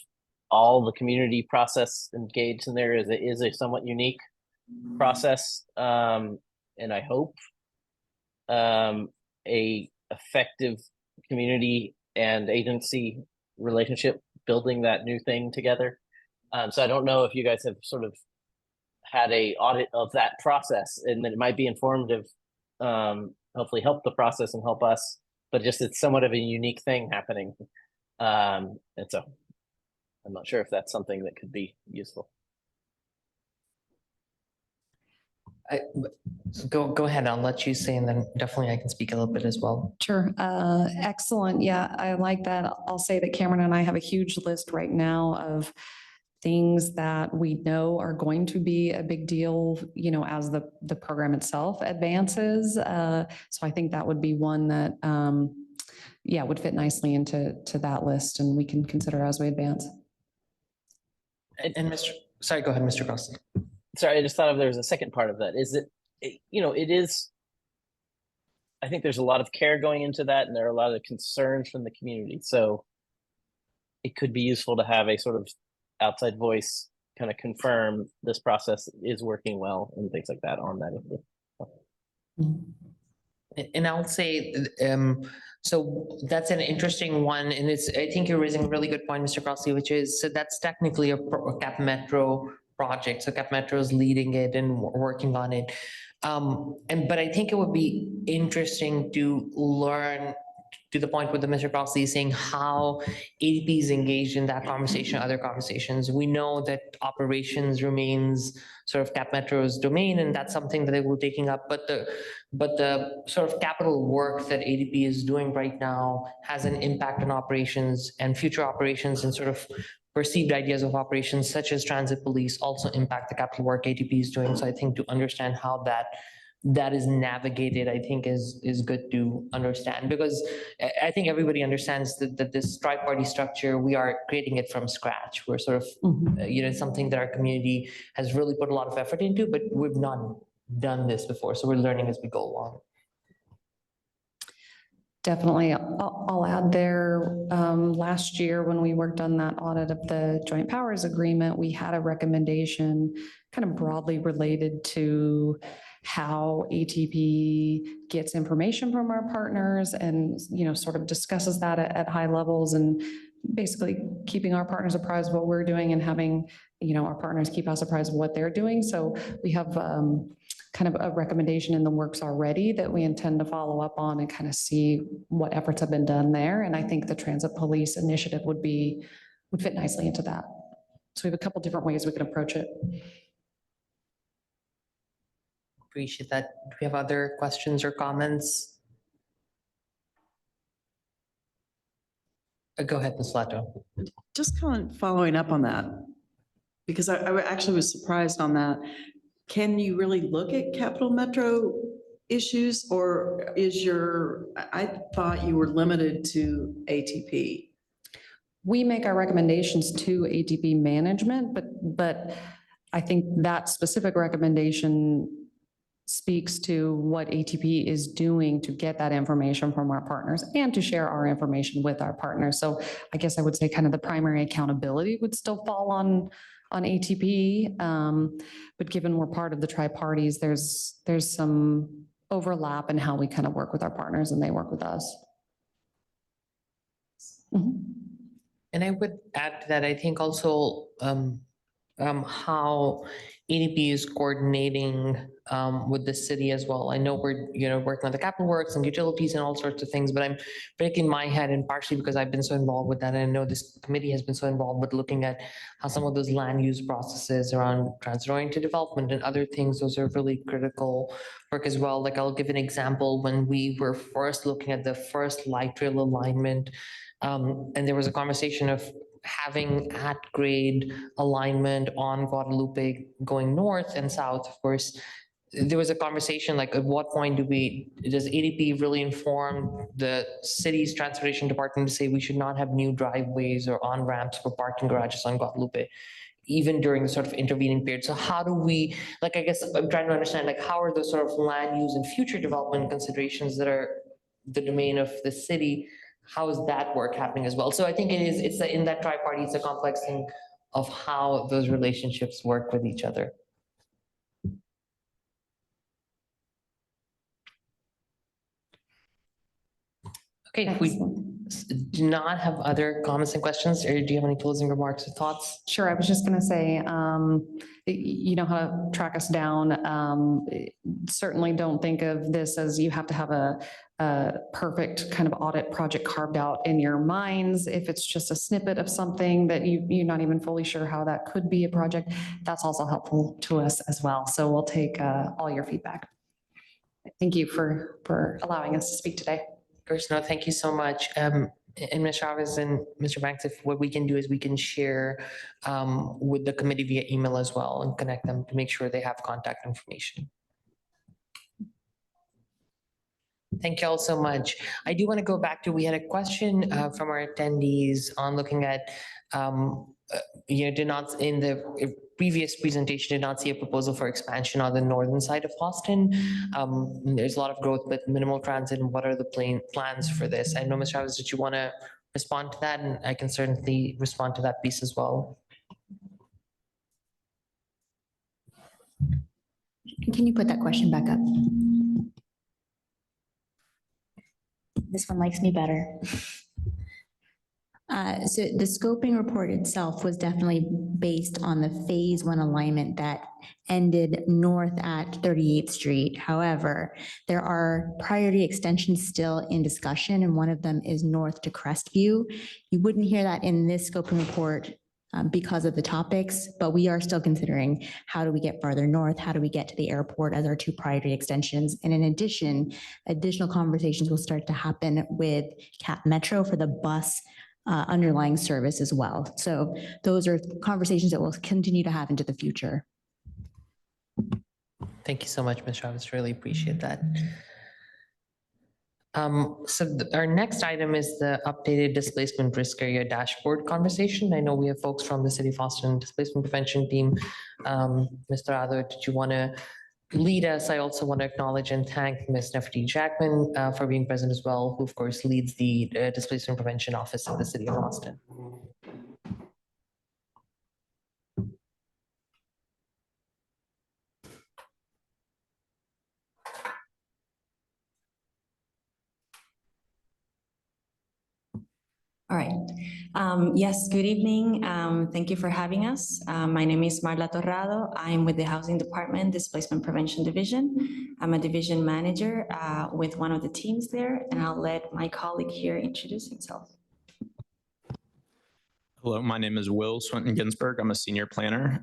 Speaker 9: all the community process engaged in there is a somewhat unique process. And I hope a effective community and agency relationship building that new thing together. So I don't know if you guys have sort of had a audit of that process, and then it might be informative, hopefully help the process and help us, but just it's somewhat of a unique thing happening. And so I'm not sure if that's something that could be useful.
Speaker 1: Go ahead. I'll let you say, and then definitely I can speak a little bit as well.
Speaker 11: Sure. Excellent. Yeah, I like that. I'll say that Cameron and I have a huge list right now of things that we know are going to be a big deal, you know, as the program itself advances. So I think that would be one that, yeah, would fit nicely into that list, and we can consider as we advance.
Speaker 1: And sorry, go ahead, Mr. Crossley.
Speaker 9: Sorry, I just thought there was a second part of that. Is you know, it is, I think there's a lot of care going into that, and there are a lot of concerns from the community. So it could be useful to have a sort of outside voice kind of confirm this process is working well and things like that on that issue.
Speaker 1: And I'll say, so that's an interesting one, and I think you're raising a really good point, Mr. Crossley, which is, so that's technically a Cap Metro project. So Cap Metro is leading it and working on it. But I think it would be interesting to learn, to the point where the Mr. Crossley is saying how ADP is engaged in that conversation, other conversations. We know that operations remains sort of Cap Metro's domain, and that's something that they will be taking up. But the sort of capital work that ADP is doing right now has an impact on operations, and future operations and sort of perceived ideas of operations such as transit police also impact the capital work ADP is doing. So I think to understand how that is navigated, I think is good to understand, because I think everybody understands that this tri-party structure, we are creating it from scratch. We're sort of, you know, something that our community has really put a lot of effort into, but we've not done this before. So we're learning as we go along.
Speaker 11: Definitely. I'll add there, last year when we worked on that audit of the joint powers agreement, we had a recommendation kind of broadly related to how ATP gets information from our partners and, you know, sort of discusses that at high levels, and basically keeping our partners apprised of what we're doing and having, you know, our partners keep us apprised of what they're doing. So we have kind of a recommendation in the works already that we intend to follow up on and kind of see what efforts have been done there. And I think the transit police initiative would fit nicely into that. So we have a couple different ways we can approach it.
Speaker 1: Appreciate that. Do we have other questions or comments? Go ahead, Ms. Lato.
Speaker 2: Just kind of following up on that, because I actually was surprised on that. Can you really look at Capital Metro issues, or is I thought you were limited to ATP?
Speaker 11: We make our recommendations to ATP management, but I think that specific recommendation speaks to what ATP is doing to get that information from our partners and to share our information with our partners. So I guess I would say kind of the primary accountability would still fall on ATP. But given we're part of the tri-parties, there's some overlap in how we kind of work with our partners and they work with us. Mhm.
Speaker 1: And I would add to that, I think also how ADP is coordinating with the city as well. I know we're, working on the capital works and utilities and all sorts of things, but I'm breaking my head, and partially because I've been so involved with that. And I know this committee has been so involved with looking at how some of those land use processes around transit-oriented development and other things, those are really critical work as well. Like I'll give an example. When we were first looking at the first light rail alignment, and there was a conversation of having at grade alignment on Guadalupe going north and south, of course, there was a conversation like at what point does ADP really inform the city's transportation department to say we should not have new driveways or on-ramps for parking garages on Guadalupe, even during the sort of intervening period. So how do we, I guess I'm trying to understand, how are those sort of land use and future development considerations that are the domain of the city, how is that work happening as well? So I think it's in that tri-party, it's a complex thing of how those relationships work with each other. Okay, if we do not have other comments and questions, or do you have any closing remarks or thoughts?
Speaker 11: Sure, I was just gonna say, you know how to track us down. Certainly don't think of this as you have to have a perfect kind of audit project carved out in your minds. If it's just a snippet of something that you're not even fully sure how that could be a project, that's also helpful to us as well. So we'll take all your feedback. Thank you for allowing us to speak today.
Speaker 1: Of course, no, thank you so much. And Ms. Chavez and Mr. Banks, if what we can do is we can share with the committee via email as well and connect them to make sure they have contact information. Thank you all so much. I do want to go back to, we had a question from our attendees on looking at, did not, in the previous presentation, did not see a proposal for expansion on the northern side of Austin. There's a lot of growth, but minimal transit, and what are the plans for this? I know, Ms. Chavez, did you want to respond to that? And I can certainly respond to that piece as well.
Speaker 5: Can you put that question back up? This one likes me better. So the scoping report itself was definitely based on the phase one alignment that ended north at 38th Street. However, there are priority extensions still in discussion, and one of them is north to Crestview. You wouldn't hear that in this scoping report because of the topics, but we are still considering how do we get farther north, how do we get to the airport as our two priority extensions. And in addition, additional conversations will start to happen with CAC Metro for the bus underlying service as well. So those are conversations that we'll continue to have into the future.
Speaker 1: Thank you so much, Ms. Chavez. Really appreciate that. Our next item is the updated displacement risk area dashboard conversation. I know we have folks from the City of Austin Displacement Prevention Team. Mr. Ado, did you want to lead us? I also want to acknowledge and thank Ms. Nefertiti Jackman for being present as well, who of course leads the Displacement Prevention Office of the City of Austin.
Speaker 12: All right. Yes, good evening. Thank you for having us. My name is Marla Torrado. I'm with the Housing Department Displacement Prevention Division. I'm a division manager with one of the teams there, and I'll let my colleague here introduce himself.
Speaker 13: Hello, my name is Will Swinton Ginsburg. I'm a senior planner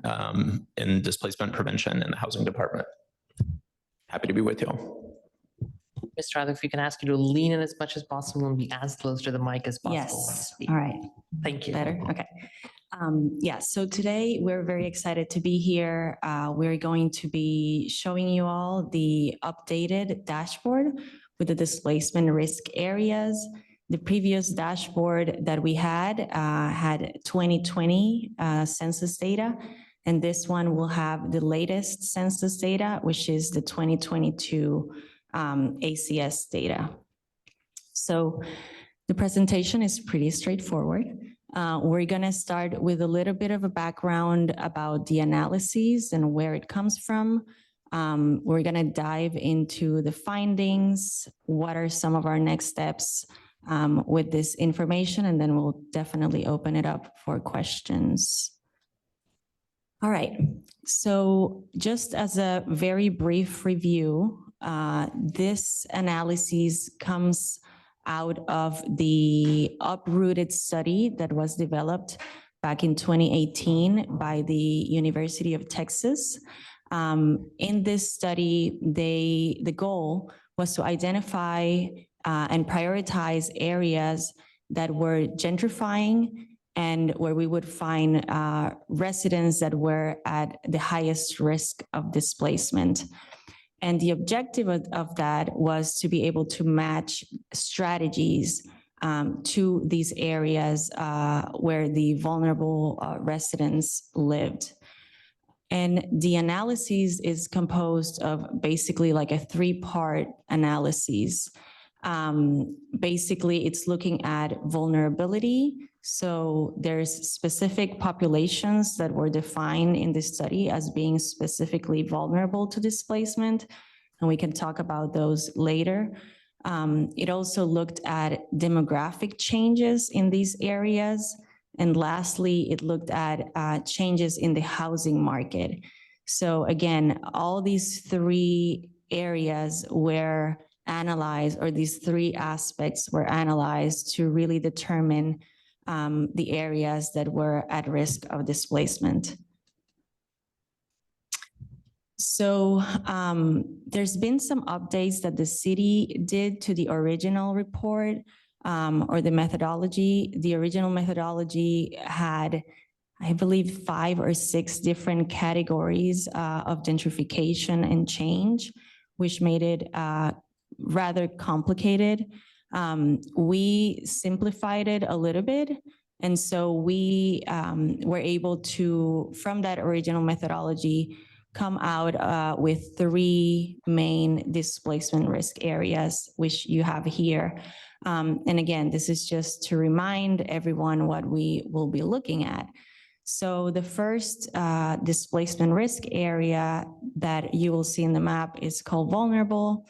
Speaker 13: in displacement prevention in the Housing Department. Happy to be with you all.
Speaker 1: Mr. Ado, if we can ask you to lean in as much as possible and be as close to the mic as possible.
Speaker 12: Yes. All right.
Speaker 1: Thank you.
Speaker 12: Better? Okay. Yeah, so today we're very excited to be here. We're going to be showing you all the updated dashboard with the displacement risk areas. The previous dashboard that we had 2020 census data, and this one will have the latest census data, which is the 2022 ACS data. So the presentation is pretty straightforward. We're going to start with a little bit of a background about the analyses and where it comes from. We're going to dive into the findings, what are some of our next steps with this information, and then we'll definitely open it up for questions. All right, so just as a very brief review, this analysis comes out of the uprooted study that was developed back in 2018 by the University of Texas. In this study, the goal was to identify and prioritize areas that were gentrifying and where we would find residents that were at the highest risk of displacement. And the objective of that was to be able to match strategies to these areas where the vulnerable residents lived. And the analysis is composed of basically like a three-part analysis. Basically, it's looking at vulnerability. So there's specific populations that were defined in this study as being specifically vulnerable to displacement, and we can talk about those later. It also looked at demographic changes in these areas. And lastly, it looked at changes in the housing market. So again, all these three areas were analyzed, or these three aspects were analyzed to really determine the areas that were at risk of displacement. So there's been some updates that the city did to the original report or the methodology. The original methodology had, I believe, 5 or 6 different categories of gentrification and change, which made it rather complicated. We simplified it a little bit. And so we were able to, from that original methodology, come out with 3 main displacement risk areas, which you have here. And again, this is just to remind everyone what we will be looking at. So the first displacement risk area that you will see in the map is called vulnerable.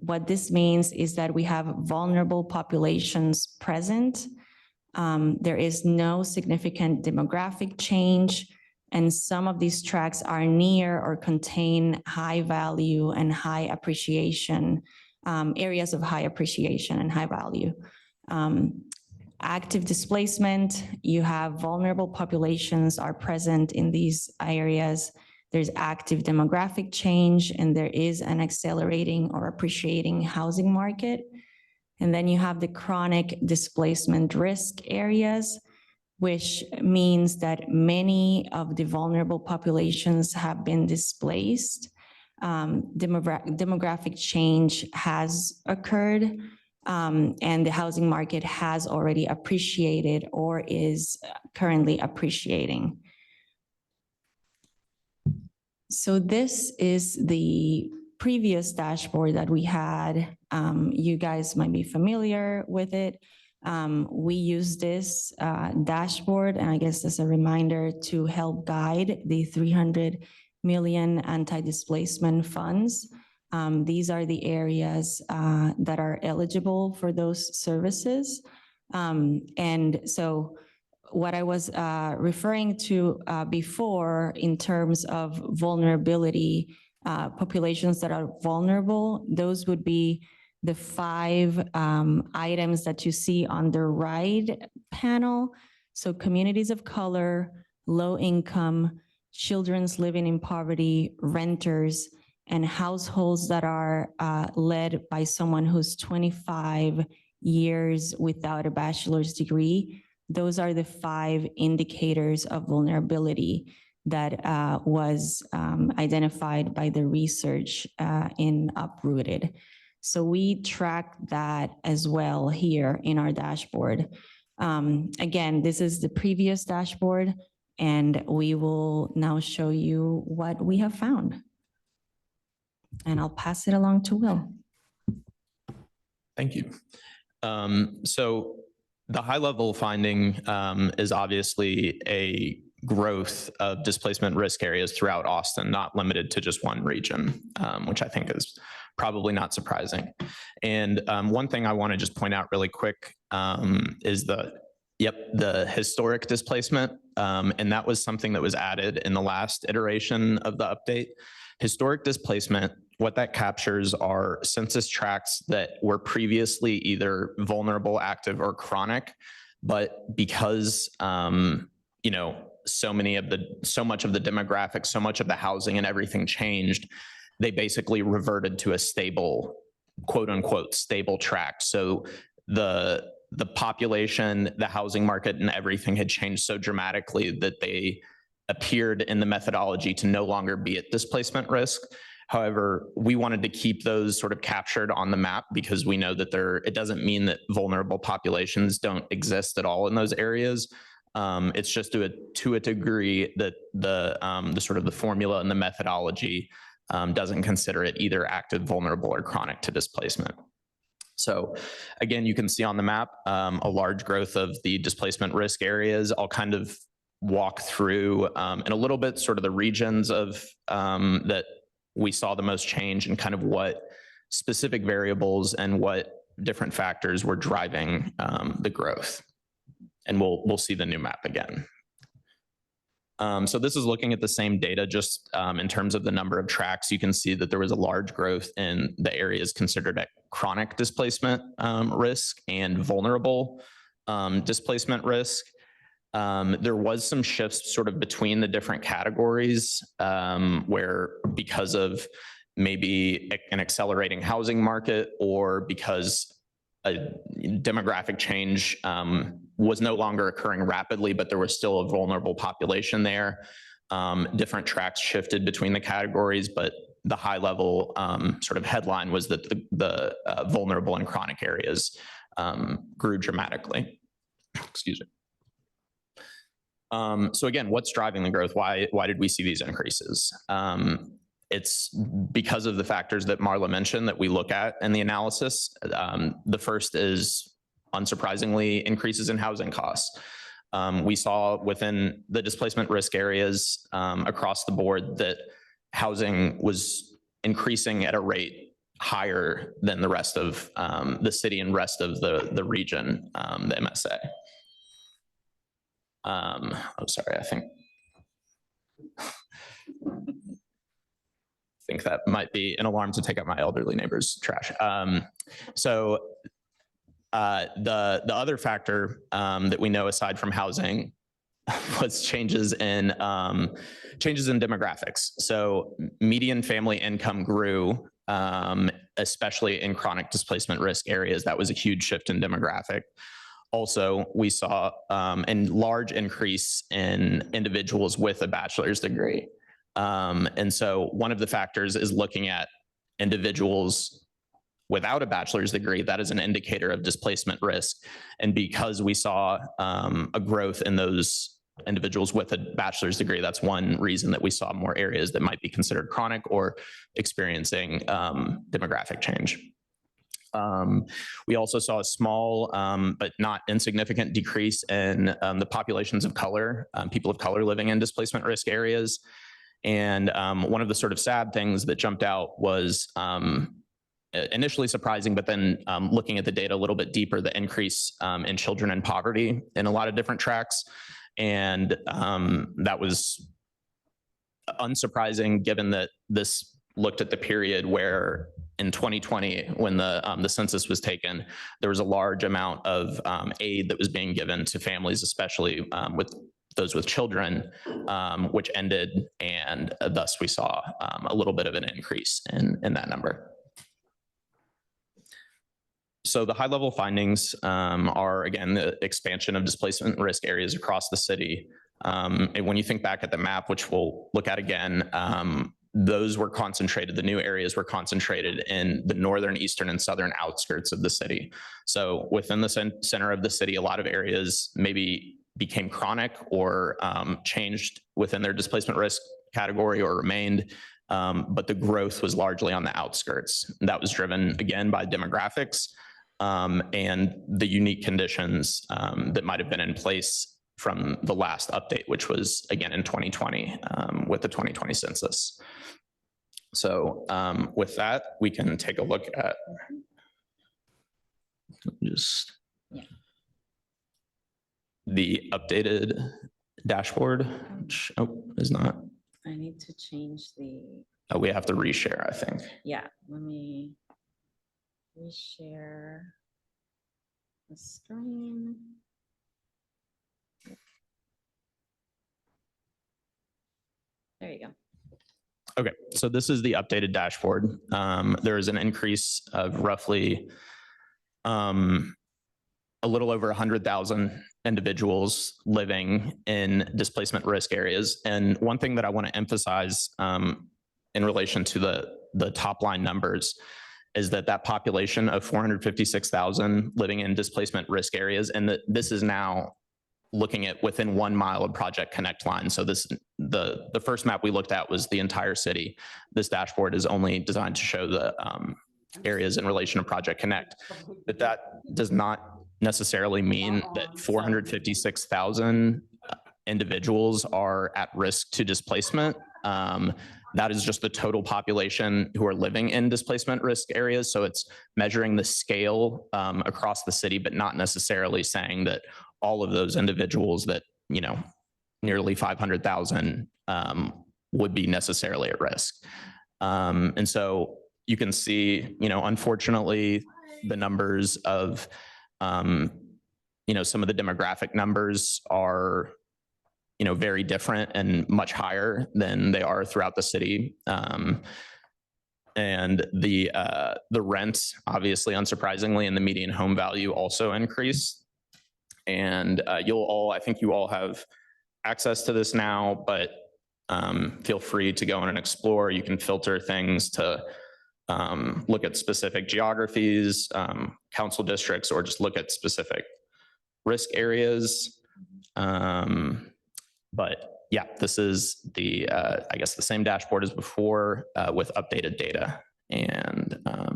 Speaker 12: What this means is that we have vulnerable populations present. There is no significant demographic change, and some of these tracts are near or contain high value and high appreciation, areas of high appreciation and high value. Active displacement, you have vulnerable populations are present in these areas. There's active demographic change, and there is an accelerating or appreciating housing market. And then you have the chronic displacement risk areas, which means that many of the vulnerable populations have been displaced. Demographic change has occurred, and the housing market has already appreciated or is currently appreciating. So this is the previous dashboard that we had. You guys might be familiar with it. We use this dashboard, and I guess as a reminder, to help guide the 300 million anti-displacement funds. These are the areas that are eligible for those services. And so what I was referring to before in terms of vulnerability, populations that are vulnerable, those would be the 5 items that you see on the right panel. So communities of color, low income, children's living in poverty, renters, and households that are led by someone who's 25 years without a bachelor's degree. those are the 5 indicators of vulnerability that was identified by the research in Uprooted. So we track that as well here in our dashboard. Again, this is the previous dashboard, and we will now show you what we have found. And I'll pass it along to Will.
Speaker 13: Thank you. So the high level finding is obviously a growth of displacement risk areas throughout Austin, not limited to just one region, which I think is probably not surprising. And one thing I want to just point out really quick is the historic displacement. And that was something that was added in the last iteration of the update. Historic displacement, what that captures are census tracts that were previously either vulnerable, active, or chronic, but because you know, so much of the demographics, so much of the housing and everything changed, they basically reverted to a stable, quote unquote, stable tract. So the population, the housing market, and everything had changed so dramatically that they appeared in the methodology to no longer be at displacement risk. However, we wanted to keep those sort of captured on the map because we know that it doesn't mean that vulnerable populations don't exist at all in those areas. It's just to a degree that the sort of the formula and the methodology doesn't consider it either active, vulnerable, or chronic to displacement. So again, you can see on the map a large growth of the displacement risk areas. I'll kind of walk through in a little bit sort of the regions of that we saw the most change and kind of what specific variables and what different factors were driving the growth. And we'll see the new map again. So this is looking at the same data, just in terms of the number of tracks. You can see that there was a large growth in the areas considered at chronic displacement risk and vulnerable displacement risk. There was some shifts sort of between the different categories where because of maybe an accelerating housing market or because a demographic change was no longer occurring rapidly, but there was still a vulnerable population there. Different tracks shifted between the categories, but the high level sort of headline was that the vulnerable and chronic areas grew dramatically. Excuse me. So again, what's driving the growth? Why did we see these increases? It's because of the factors that Marla mentioned that we look at in the analysis. The first is, unsurprisingly, increases in housing costs. We saw within the displacement risk areas across the board that housing was increasing at a rate higher than the rest of the city and rest of the region, the MSA. Oh, sorry, I think that might be an alarm to take out my elderly neighbor's trash. So the other factor that we know aside from housing was changes in demographics. So median family income grew, especially in chronic displacement risk areas. That was a huge shift in demographic. Also, we saw a large increase in individuals with a bachelor's degree. And so one of the factors is looking at individuals without a bachelor's degree. That is an indicator of displacement risk. And because we saw a growth in those individuals with a bachelor's degree, that's one reason that we saw more areas that might be considered chronic or experiencing demographic change. We also saw a small but not insignificant decrease in the populations of color, people of color living in displacement risk areas. And one of the sort of sad things that jumped out was initially surprising, but then looking at the data a little bit deeper, the increase in children in poverty in a lot of different tracks. And that was unsurprising given that this looked at the period where in 2020, when the census was taken, there was a large amount of aid that was being given to families, especially with those with children, which ended, and thus we saw a little bit of an increase in that number. So the high-level findings are, again, the expansion of displacement risk areas across the city. And when you think back at the map, which we'll look at again, those were concentrated, the new areas were concentrated in the northern, eastern, and southern outskirts of the city. So within the center of the city, a lot of areas maybe became chronic or changed within their displacement risk category or remained, but the growth was largely on the outskirts. That was driven, again, by demographics and the unique conditions that might have been in place from the last update, which was, again, in 2020 with the 2020 census. So with that, we can take a look at just the updated dashboard, which is not.
Speaker 12: I need to change the.
Speaker 13: Oh, we have to reshare, I think.
Speaker 12: Yeah, let me reshare the screen. There you go.
Speaker 13: Okay, so this is the updated dashboard. There is an increase of roughly a little over 100,000 individuals living in displacement risk areas. And one thing that I want to emphasize in relation to the top line numbers is that population of 456,000 living in displacement risk areas, and this is now looking at within 1 mile of Project Connect line. So the first map we looked at was the entire city. This dashboard is only designed to show the areas in relation to Project Connect, but that does not necessarily mean that 456,000 individuals are at risk to displacement. That is just the total population who are living in displacement risk areas. So it's measuring the scale across the city, but not necessarily saying that all of those individuals that, nearly 500,000 would be necessarily at risk. And so you can see, unfortunately, the numbers of, some of the demographic numbers are, very different and much higher than they are throughout the city. And the rent, obviously, unsurprisingly, and the median home value also increased. And I think you all have access to this now, but feel free to go in and explore. You can filter things to look at specific geographies, council districts, or just look at specific risk areas. But yeah, this is I guess the same dashboard as before with updated data. And I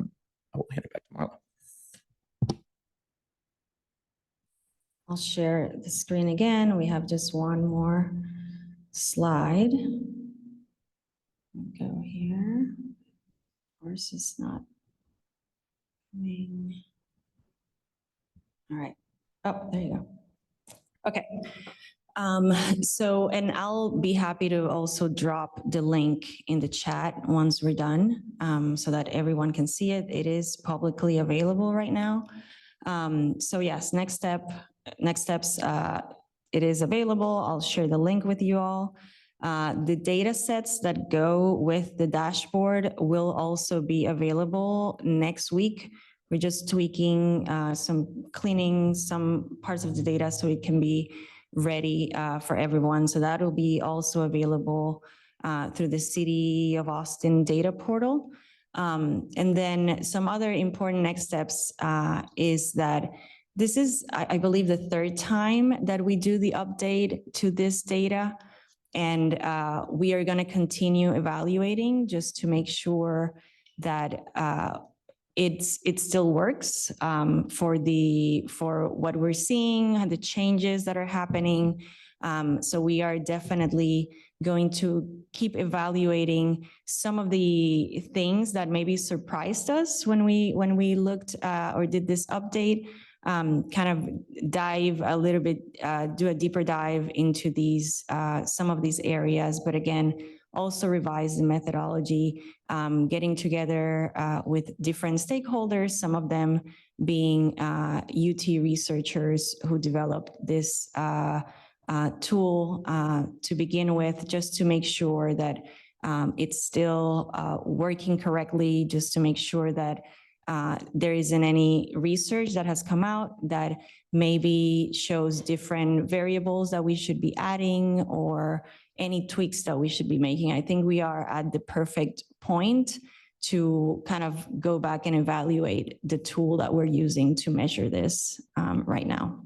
Speaker 13: will hand it back to Marla.
Speaker 12: I'll share the screen again. We have just one more slide. Go here. Of course, it's not coming. All right. Oh, there you go. Okay. And I'll be happy to also drop the link in the chat once we're done, so that everyone can see it. It is publicly available right now. So yes, next steps, it is available. I'll share the link with you all. The data sets that go with the dashboard will also be available next week. We're just tweaking, cleaning some parts of the data so it can be ready for everyone. So that will be also available through the City of Austin data portal. And then some other important next steps is that this is, I believe, the third time that we do the update to this data. And we are going to continue evaluating just to make sure that it still works for what we're seeing and the changes that are happening. So we are definitely going to keep evaluating some of the things that maybe surprised us when we looked or did this update. Kind of dive a little bit, do a deeper dive into some of these areas, but again, also revise the methodology, getting together with different stakeholders, some of them being UT researchers who developed this tool to begin with, just to make sure that it's still working correctly, just to make sure that there isn't any research that has come out that maybe shows different variables that we should be adding or any tweaks that we should be making. I think we are at the perfect point to kind of go back and evaluate the tool that we're using to measure this right now.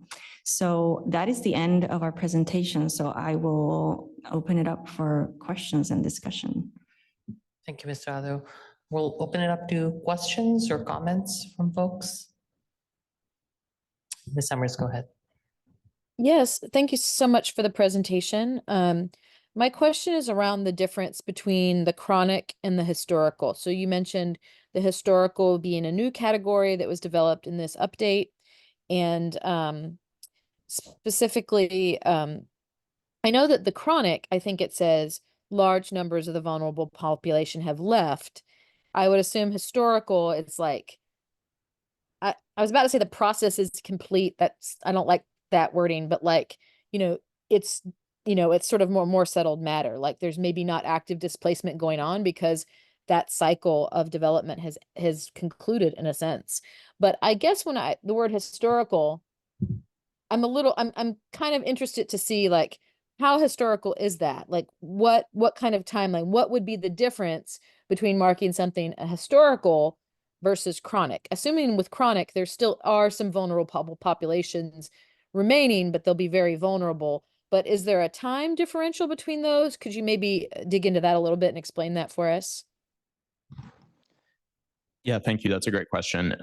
Speaker 12: So that is the end of our presentation. So I will open it up for questions and discussion.
Speaker 1: Thank you, Mr. Ado. We'll open it up to questions or comments from folks. Ms. Summers, go ahead.
Speaker 14: Yes, thank you so much for the presentation. My question is around the difference between the chronic and the historical. So you mentioned the historical being a new category that was developed in this update. And specifically, I know that the chronic, I think it says large numbers of the vulnerable population have left. I would assume historical, it's like, I was about to say the process is complete. I don't like that wording, but like, it's sort of more settled matter. Like there's maybe not active displacement going on because that cycle of development has concluded in a sense. But I guess when the word historical, I'm kind of interested to see like how historical is that? Like what kind of timeline? What would be the difference between marking something a historical versus chronic? Assuming with chronic, there still are some vulnerable populations remaining, but they'll be very vulnerable. But is there a time differential between those? Could you maybe dig into that a little bit and explain that for us?
Speaker 13: Yeah, thank you. That's a great question.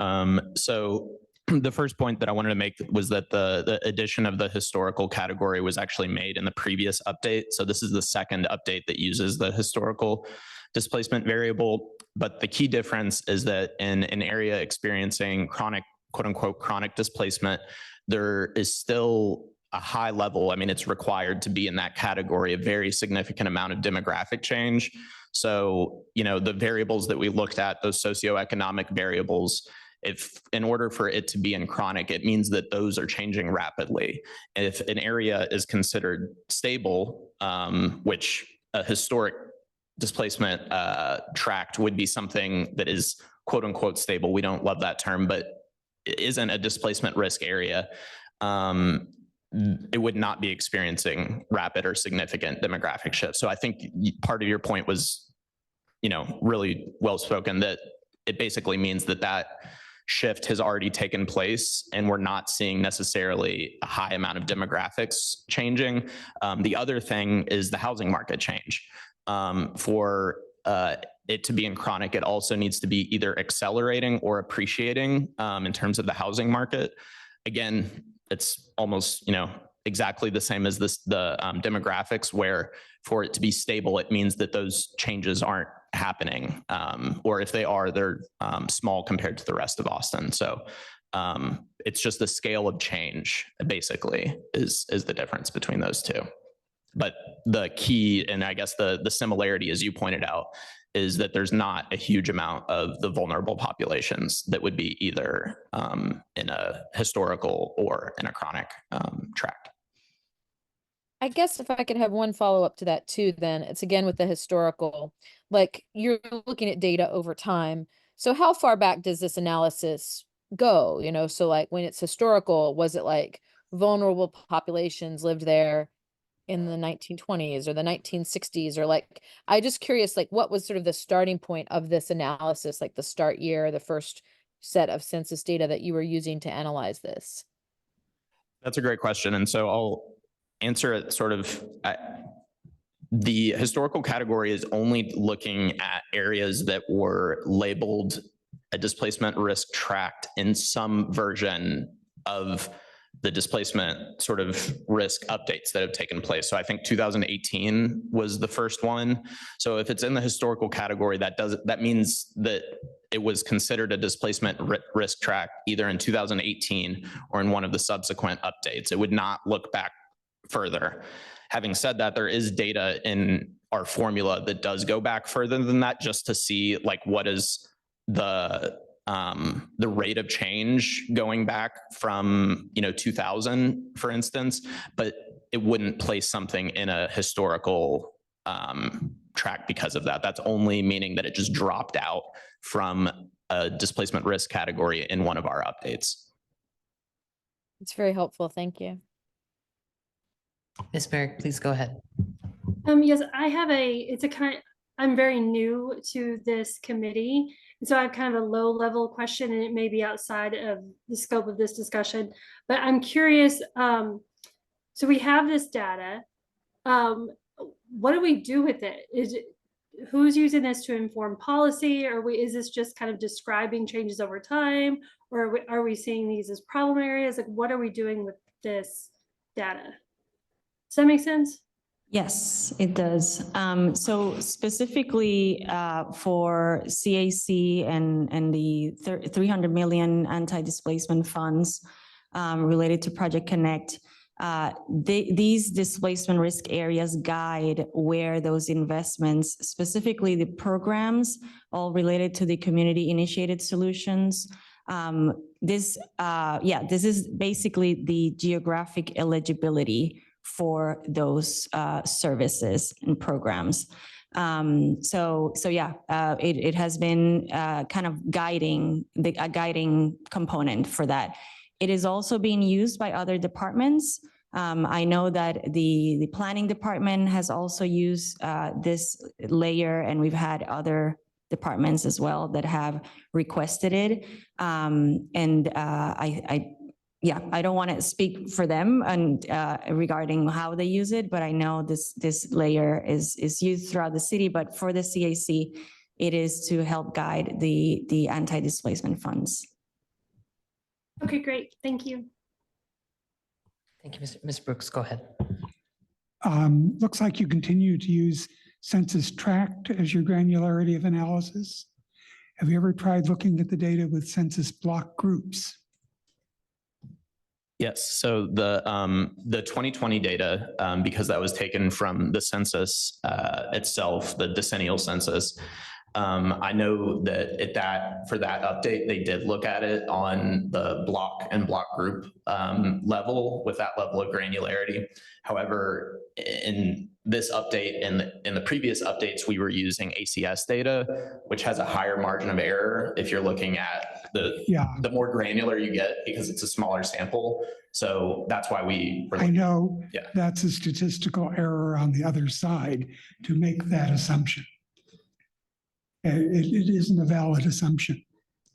Speaker 13: So the first point that I wanted to make was that the addition of the historical category was actually made in the previous update. So this is the second update that uses the historical displacement variable. But the key difference is that in an area experiencing chronic, quote unquote, chronic displacement, there is still a high level. I mean, it's required to be in that category, a very significant amount of demographic change. So, the variables that we looked at, those socioeconomic variables, if in order for it to be in chronic, it means that those are changing rapidly. And if an area is considered stable, which a historic displacement tract would be something that is quote unquote stable. We don't love that term, but it isn't a displacement risk area. It would not be experiencing rapid or significant demographic shifts. So I think part of your point was, really well spoken, that it basically means that shift has already taken place and we're not seeing necessarily a high amount of demographics changing. The other thing is the housing market change. For it to be in chronic, it also needs to be either accelerating or appreciating in terms of the housing market. Again, it's almost, exactly the same as the demographics, where for it to be stable, it means that those changes aren't happening. Or if they are, they're small compared to the rest of Austin. So it's just the scale of change, basically, is the difference between those two. But the key, and I guess the similarity, as you pointed out, is that there's not a huge amount of the vulnerable populations that would be either in a historical or in a chronic tract.
Speaker 14: I guess if I could have one follow-up to that too, then it's again with the historical, like you're looking at data over time. So how far back does this analysis go? So like when it's historical, was it like vulnerable populations lived there in the 1920s or the 1960s, or like, I just curious, like what was sort of the starting point of this analysis, like the start year, the first set of census data that you were using to analyze this?
Speaker 13: That's a great question. And so I'll answer it sort of, the historical category is only looking at areas that were labeled a displacement risk tract in some version of the displacement sort of risk updates that have taken place. So I think 2018 was the first one. So if it's in the historical category, that means that it was considered a displacement risk tract either in 2018 or in one of the subsequent updates. It would not look back further. Having said that, there is data in our formula that does go back further than that, just to see like what is the rate of change going back from 2000, for instance, but it wouldn't place something in a historical track because of that. That's only meaning that it just dropped out from a displacement risk category in one of our updates.
Speaker 14: It's very helpful. Thank you.
Speaker 1: Ms. Merrick, please go ahead.
Speaker 3: Yes, I'm very new to this committee. And so I have kind of a low level question, and it may be outside of the scope of this discussion, but I'm curious. So we have this data. What do we do with it? Who's using this to inform policy? Is this just kind of describing changes over time? Or are we seeing these as problem areas? Like, what are we doing with this data? Does that make sense?
Speaker 12: Yes, it does. So specifically for CAC and the 300 million anti-displacement funds related to Project Connect, these displacement risk areas guide where those investments, specifically the programs, all related to the community initiated solutions. This is basically the geographic eligibility for those services and programs. It has been kind of a guiding component for that. It is also being used by other departments. I know that the planning department has also used this layer, and we've had other departments as well that have requested it. I don't want to speak for them and regarding how they use it, but I know this layer is used throughout the city. But for the CAC, it is to help guide the anti-displacement funds.
Speaker 3: Okay, great. Thank you.
Speaker 1: Thank you, Ms. Brooks. Go ahead.
Speaker 10: Looks like you continue to use census tract as your granularity of analysis. Have you ever tried looking at the data with census block groups?
Speaker 13: Yes, so the 2020 data, because that was taken from the census itself, the decennial census, I know that for that update, they did look at it on the block and block group level with that level of granularity. However, in this update and in the previous updates, we were using ACS data, which has a higher margin of error if you're looking at the more granular you get, because it's a smaller sample. So that's why I
Speaker 10: know that's a statistical error on the other side to make that assumption. It isn't a valid assumption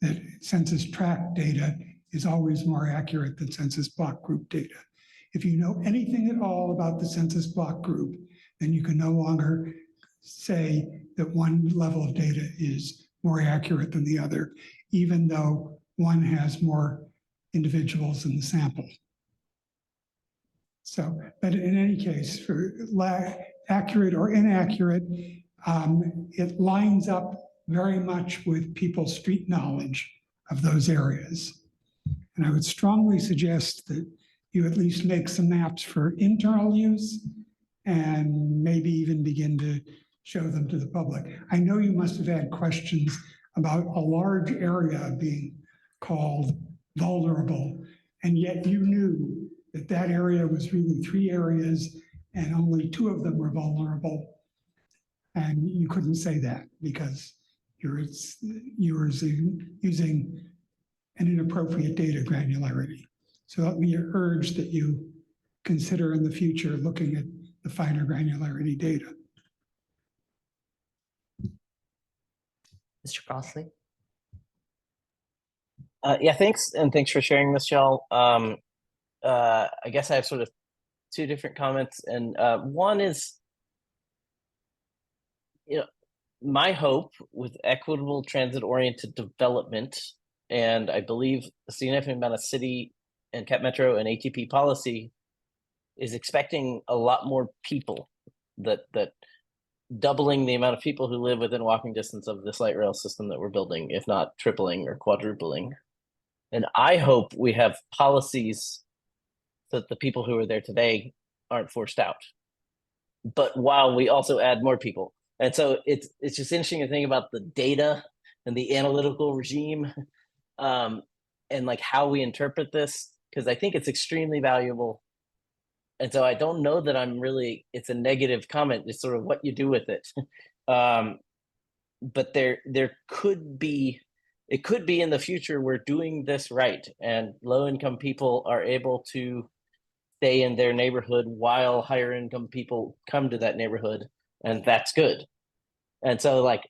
Speaker 10: that census tract data is always more accurate than census block group data. If you know anything at all about the census block group, then you can no longer say that one level of data is more accurate than the other, even though one has more individuals in the sample. So, but in any case, for accurate or inaccurate, it lines up very much with people's street knowledge of those areas. And I would strongly suggest that you at least make some maps for internal use and maybe even begin to show them to the public. I know you must have had questions about a large area being called vulnerable, and yet you knew that that area was really 3 areas and only 2 of them were vulnerable. And you couldn't say that because you were using an inappropriate data granularity. So let me urge that you consider in the future looking at the finer granularity data.
Speaker 1: Mr. Crossley?
Speaker 9: Yeah, thanks. And thanks for sharing this, y'all. I guess I have sort of 2 different comments. And one is, my hope with equitable transit-oriented development, and I believe a significant amount of city and Cap Metro and ATP policy is expecting a lot more people, that doubling the amount of people who live within walking distance of this light rail system that we're building, if not tripling or quadrupling. And I hope we have policies so that the people who are there today aren't forced out, but while we also add more people. And so it's just interesting to think about the data and the analytical regime and like how we interpret this, because I think it's extremely valuable. And so I don't know that it's a negative comment, it's sort of what you do with it. But there could be, it could be in the future we're doing this right, and low-income people are able to stay in their neighborhood while higher-income people come to that neighborhood, and that's good. And so, like,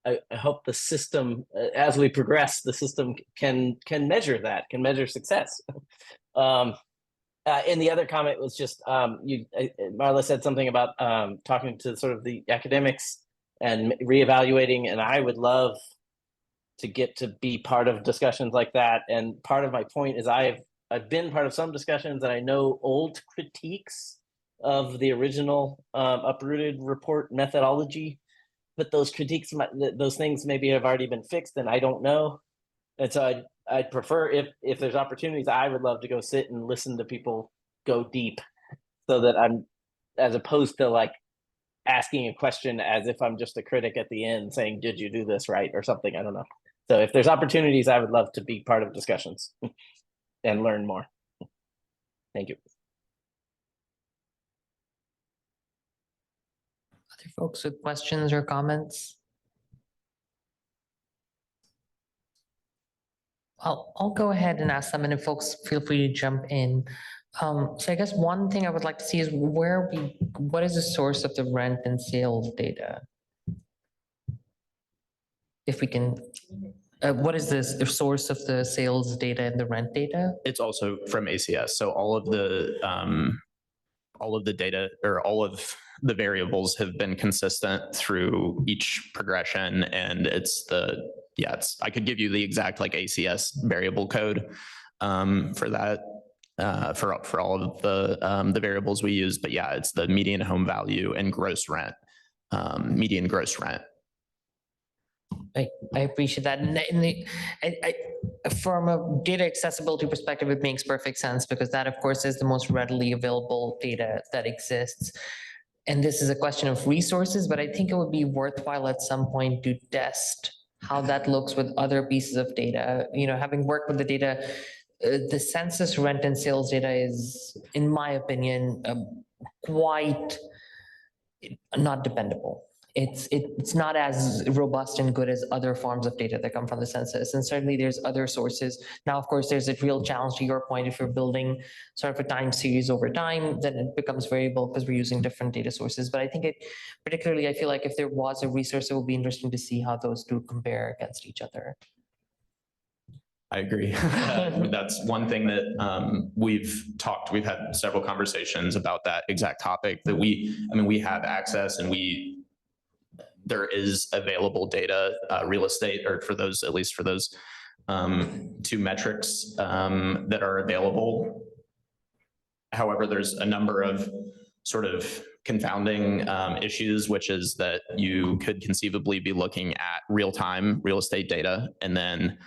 Speaker 9: I hope the system, as we progress, the system can measure that, can measure success. And the other comment was just Marla said something about talking to sort of the academics and reevaluating, and I would love to get to be part of discussions like that. And part of my point is I've been part of some discussions, and I know old critiques of the original uprooted report methodology, but those critiques, those things maybe have already been fixed, and I don't know. And so I'd prefer, if there's opportunities, I would love to go sit and listen to people go deep, so that I'm, as opposed to like asking a question as if I'm just a critic at the end saying, did you do this right or something? I don't know. So if there's opportunities, I would love to be part of discussions and learn more. Thank you.
Speaker 1: Other folks with questions or comments? I'll go ahead and ask them, and if folks feel free to jump in. So I guess one thing I would like to see is what is the source of the rent and sales data? If we can, what is the source of the sales data and the rent data?
Speaker 13: It's also from ACS. So all of the data, or all of the variables, have been consistent through each progression, and I could give you the exact like ACS variable code for that, for all of the variables we use. But yeah, it's the median home value and gross rent, median gross rent.
Speaker 1: I appreciate that. And from a data accessibility perspective, it makes perfect sense, because that, of course, is the most readily available data that exists. And this is a question of resources, but I think it would be worthwhile at some point to test how that looks with other pieces of data. You know, having worked with the data, the census rent and sales data is, in my opinion, quite not dependable. It's not as robust and good as other forms of data that come from the census. And certainly there's other sources. Now, of course, there's a real challenge, to your point. If you're building sort of a time series over time, then it becomes variable because we're using different data sources. But I think particularly, I feel like if there was a resource, it would be interesting to see how those two compare against each other.
Speaker 13: I agree. That's one thing that we've had several conversations about that exact topic, that we have access, and there is available data, real estate, or for those, at least for those two metrics that are available. However, there's a number of sort of confounding issues, which is that you could conceivably be looking at real-time real estate data, and then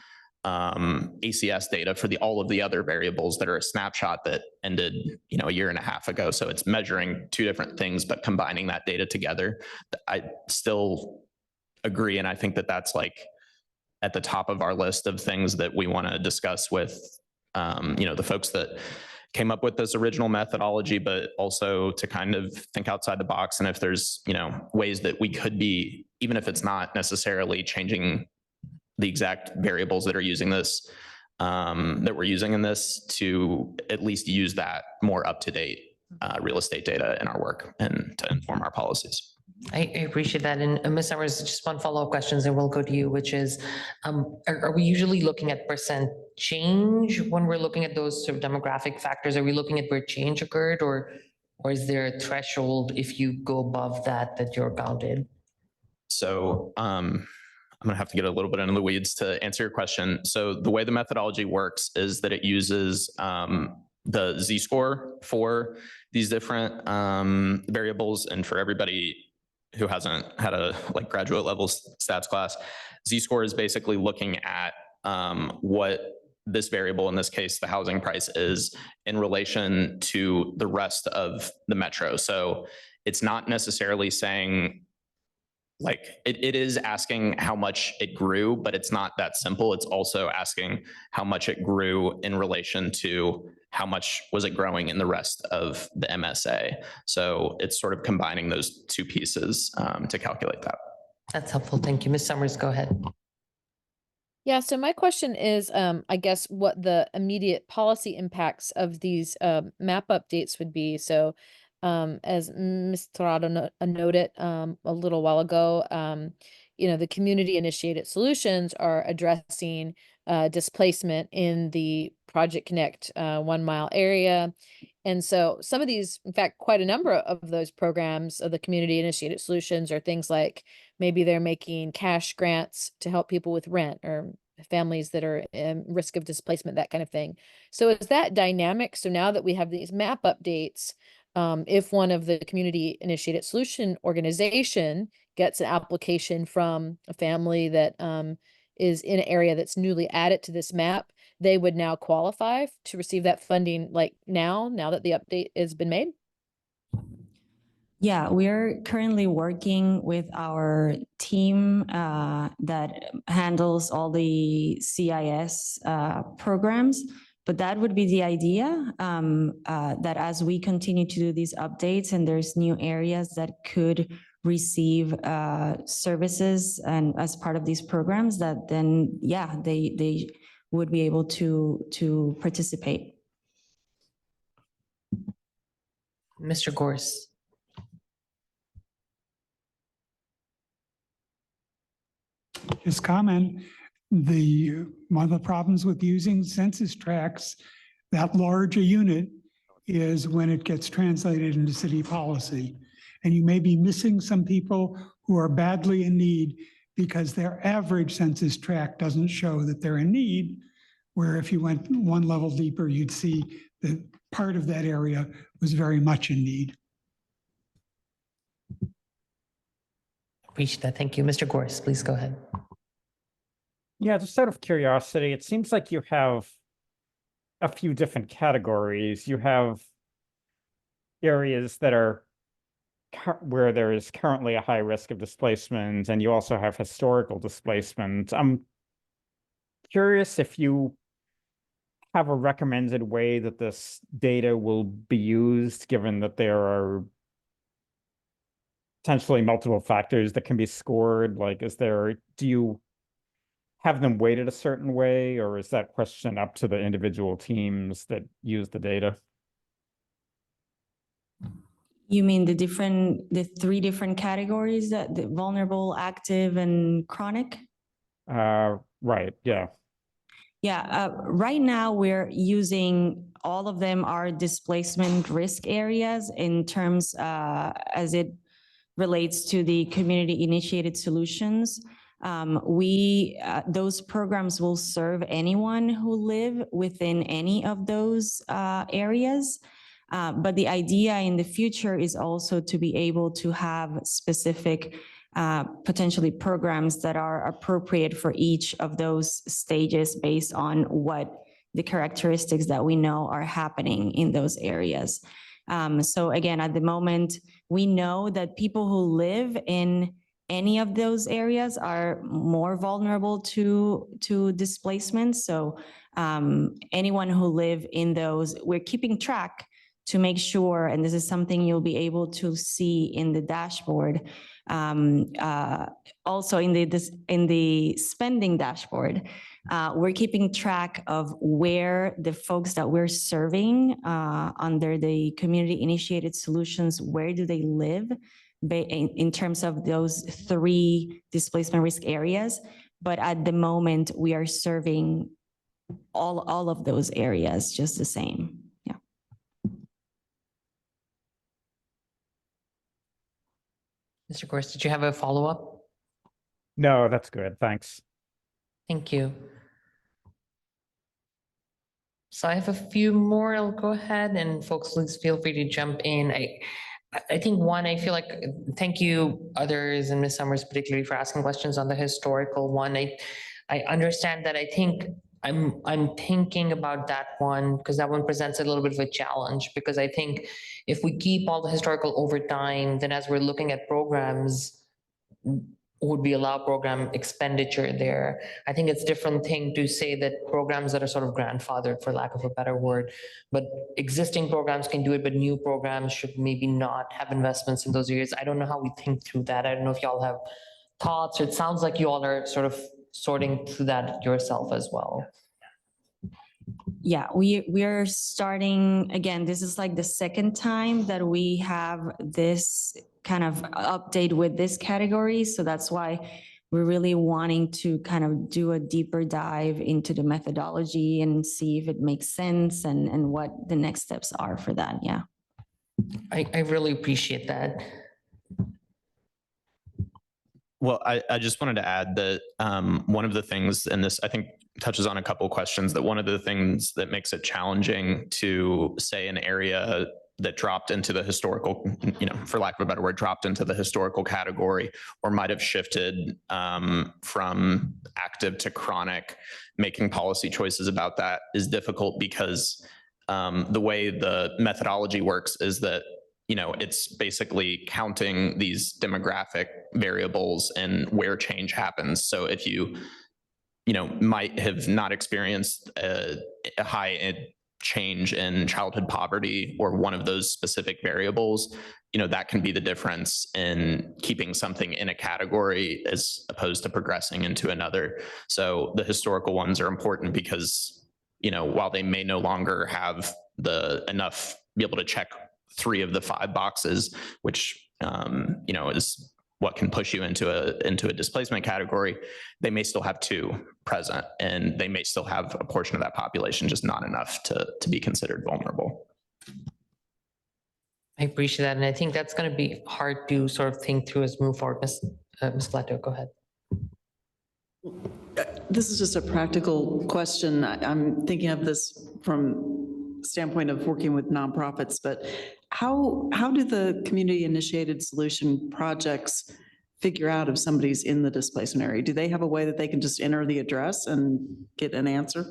Speaker 13: ACS data for all of the other variables that are a snapshot that ended, a year and a half ago. So it's measuring two different things, but combining that data together. I still agree, and I think that that's like at the top of our list of things that we want to discuss with, the folks that came up with this original methodology, but also to kind of think outside the box. And if there's, ways that we could be, even if it's not necessarily changing the exact variables that are using this, that we're using in this, to at least use that more up-to-date real estate data in our work and to inform our policies.
Speaker 1: I appreciate that. And Ms. Summers, just one follow-up question, and we'll go to you, which is, are we usually looking at percent change when we're looking at those sort of demographic factors? Are we looking at where change occurred, or is there a threshold if you go above that you're counted?
Speaker 13: So I'm gonna have to get a little bit into the weeds to answer your question. So the way the methodology works is that it uses the Z-score for these different variables. And for everybody who hasn't had a graduate level stats class, Z-score is basically looking at what this variable, in this case, the housing price, is in relation to the rest of the metro. So it's not necessarily saying, it is asking how much it grew, but it's not that simple. It's also asking how much it grew in relation to how much was it growing in the rest of the MSA. So it's sort of combining those two pieces to calculate that.
Speaker 1: That's helpful. Thank you. Ms. Summers, go ahead.
Speaker 14: Yeah, so my question is, I guess what the immediate policy impacts of these map updates would be. So, as Ms. Torado noted a little while ago, the community initiated solutions are addressing displacement in the Project Connect 1 mile area. And so some of these, in fact, quite a number of those programs of the community initiated solutions are things like maybe they're making cash grants to help people with rent or families that are in risk of displacement, that kind of thing. So is that dynamic? So now that we have these map updates, if one of the community initiated solution organization gets an application from a family that is in an area that's newly added to this map, they would now qualify to receive that funding like now that the update has been made?
Speaker 12: Yeah, we're currently working with our team that handles all the CIS programs. But that would be the idea, that as we continue to do these updates and there's new areas that could receive services and as part of these programs, that then, yeah, they would be able to participate.
Speaker 1: Mr. Gorse.
Speaker 10: Just comment, one of the problems with using census tracts, that large a unit is when it gets translated into city policy. And you may be missing some people who are badly in need because their average census tract doesn't show that they're in need, where if you went one level deeper, you'd see that part of that area was very much in need.
Speaker 1: Appreciate that. Thank you. Mr. Gorse, please go ahead.
Speaker 15: Yeah, just out of curiosity, it seems like you have a few different categories. You have areas that are where there is currently a high risk of displacement, and you also have historical displacement. I'm curious if you have a recommended way that this data will be used, given that there are potentially multiple factors that can be scored. Like, do you have them weighted a certain way, or is that question up to the individual teams that use the data?
Speaker 12: You mean the three different categories, that the vulnerable, active, and chronic?
Speaker 15: Right, yeah.
Speaker 12: Yeah, right now we're using, all of them are displacement risk areas in terms as it relates to the community initiated solutions. Those programs will serve anyone who live within any of those areas. But the idea in the future is also to be able to have specific potentially programs that are appropriate for each of those stages based on what the characteristics that we know are happening in those areas. So again, at the moment, we know that people who live in any of those areas are more vulnerable to displacement. So anyone who live in those, we're keeping track to make sure, and this is something you'll be able to see in the dashboard, also in the spending dashboard. We're keeping track of where the folks that we're serving under the community initiated solutions, where do they live in terms of those three displacement risk areas. But at the moment, we are serving all of those areas just the same. Yeah.
Speaker 1: Mr. Gorse, did you have a follow-up?
Speaker 15: No, that's good. Thanks.
Speaker 1: Thank you. So I have a few more. I'll go ahead and folks, please feel free to jump in. I think one, I feel like, thank you others and Ms. Summers particularly for asking questions on the historical one. I understand that. I think I'm thinking about that one because that one presents a little bit of a challenge, because I think if we keep all the historical over time, then as we're looking at programs, would we allow program expenditure there? I think it's a different thing to say that programs that are sort of grandfathered, for lack of a better word, but existing programs can do it, but new programs should maybe not have investments in those areas. I don't know how we think through that. I don't know if y'all have thoughts, or it sounds like you all are sort of sorting through that yourself as well?
Speaker 12: Yeah, we are starting, again, this is like the second time that we have this kind of update with this category. So that's why we're really wanting to kind of do a deeper dive into the methodology and see if it makes sense and what the next steps are for that. Yeah.
Speaker 1: I really appreciate that.
Speaker 13: Well, I just wanted to add that one of the things, and this I think touches on a couple of questions, that one of the things that makes it challenging to say an area that dropped into the historical, for lack of a better word, dropped into the historical category or might have shifted from active to chronic, making policy choices about that is difficult because the way the methodology works is that it's basically counting these demographic variables and where change happens. So if you might have not experienced a high change in childhood poverty or one of those specific variables, that can be the difference in keeping something in a category as opposed to progressing into another. So the historical ones are important because, while they may no longer have be able to check 3 of the 5 boxes, which is what can push you into a displacement category, they may still have 2 present, and they may still have a portion of that population, just not enough to be considered vulnerable.
Speaker 1: I appreciate that, and I think that's going to be hard to sort of think through as we move forward. Ms. Leto, go ahead.
Speaker 2: This is just a practical question. I'm thinking of this from standpoint of working with nonprofits, but how do the community initiated solution projects figure out if somebody's in the displacement area? Do they have a way that they can just enter the address and get an answer?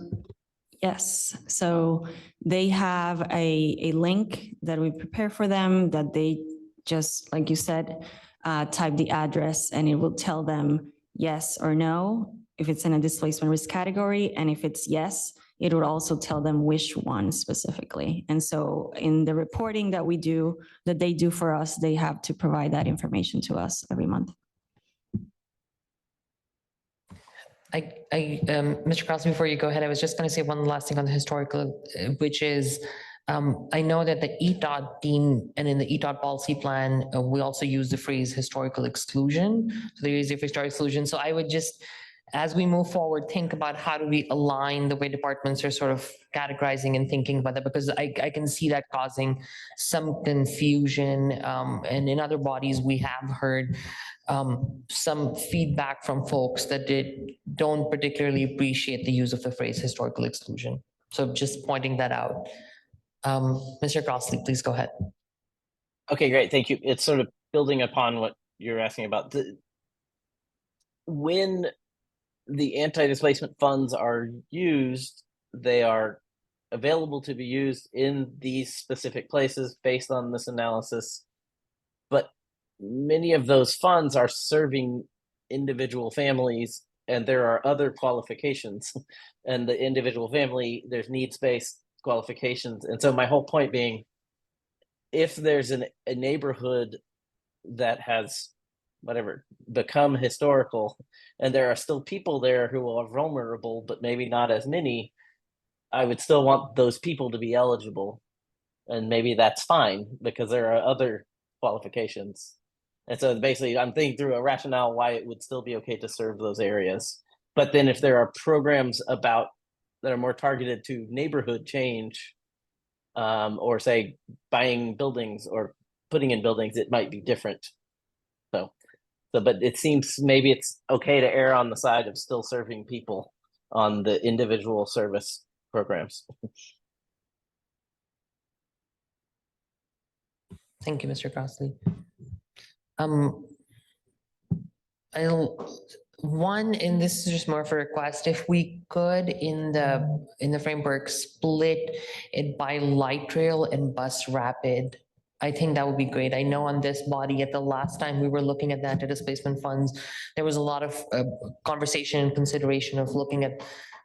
Speaker 12: Yes, so they have a link that we prepare for them that they just, like you said, type the address and it will tell them yes or no if it's in a displacement risk category. And if it's yes, it would also tell them which one specifically. And so in the reporting that they do for us, they have to provide that information to us every month.
Speaker 1: Mr. Crosby, before you go ahead, I was just going to say one last thing on the historical, which is I know that the ETOT team and in the ETOT policy plan, we also use the phrase historical exclusion. So they use the historical exclusion. So I would just, as we move forward, think about how do we align the way departments are sort of categorizing and thinking about that, because I can see that causing some confusion. And in other bodies, we have heard some feedback from folks that don't particularly appreciate the use of the phrase historical exclusion. So just pointing that out. Mr. Crossley, please go ahead.
Speaker 9: Okay, great. Thank you. It's sort of building upon what you're asking about. When the anti-displacement funds are used, they are available to be used in these specific places based on this analysis. But many of those funds are serving individual families, and there are other qualifications. And the individual family, there's needs-based qualifications. And so my whole point being, if there's a neighborhood that has become historical, and there are still people there who are vulnerable, but maybe not as many, I would still want those people to be eligible. And maybe that's fine because there are other qualifications. And so basically I'm thinking through a rationale why it would still be okay to serve those areas. But then if there are programs that are more targeted to neighborhood change, or say buying buildings or putting in buildings, it might be different. But it seems maybe it's okay to err on the side of still serving people on the individual service programs.
Speaker 1: Thank you, Mr. Crossley. And this is just more of a request, if we could in the framework split it by light rail and bus rapid, I think that would be great. I know on this body at the last time we were looking at the anti-displacement funds, there was a lot of conversation and consideration of looking at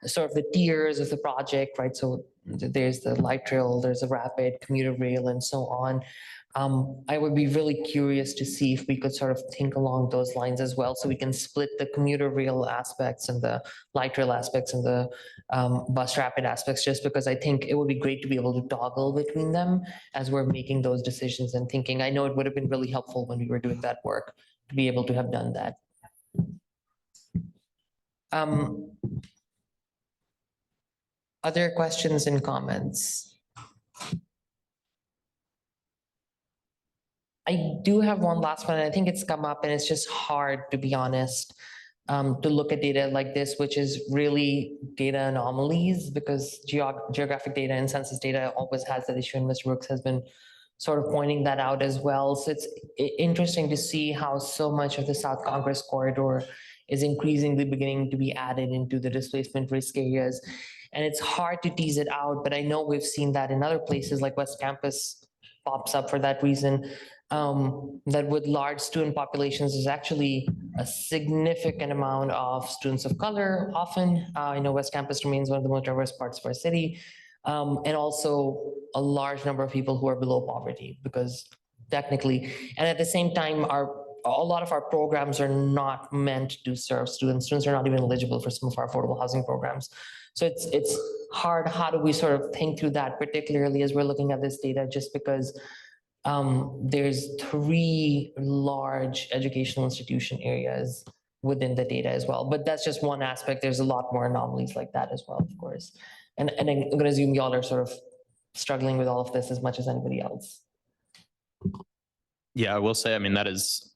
Speaker 1: sort of the tiers of the project, right? So there's the light rail, there's a rapid commuter rail and so on. I would be really curious to see if we could sort of think along those lines as well, so we can split the commuter rail aspects and the light rail aspects and the bus rapid aspects, just because I think it would be great to be able to toggle between them as we're making those decisions and thinking. I know it would have been really helpful when we were doing that work to be able to have done that. Other questions and comments? I do have one last one. I think it's come up and it's just hard, to be honest, to look at data like this, which is really data anomalies, because geographic data and census data always has that issue, and Mr. Brooks has been sort of pointing that out as well. So it's interesting to see how so much of the South Congress corridor is increasingly beginning to be added into the displacement risk areas. And it's hard to tease it out, but I know we've seen that in other places, like West Campus pops up for that reason. That with large student populations, there's actually a significant amount of students of color often. I know West Campus remains one of the most diverse parts of our city. And also a large number of people who are below poverty, because technically, and at the same time, a lot of our programs are not meant to serve students. Students are not even eligible for some of our affordable housing programs. So it's hard. How do we sort of think through that, particularly as we're looking at this data, just because there's 3 large educational institution areas within the data as well. But that's just one aspect. There's a lot more anomalies like that as well, of course. And I'm going to assume y'all are sort of struggling with all of this as much as anybody else.
Speaker 13: Yeah, I will say, I mean, that is,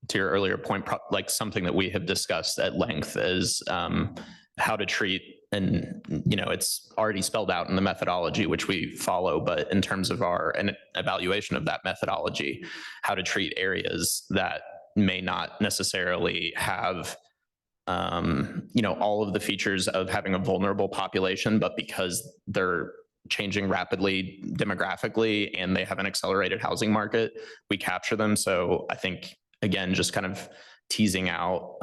Speaker 13: to your earlier point, like something that we have discussed at length is how to treat, and it's already spelled out in the methodology which we follow, but in terms of an evaluation of that methodology, how to treat areas that may not necessarily have all of the features of having a vulnerable population, but because they're changing rapidly demographically and they have an accelerated housing market, we capture them. So I think, again, just kind of teasing out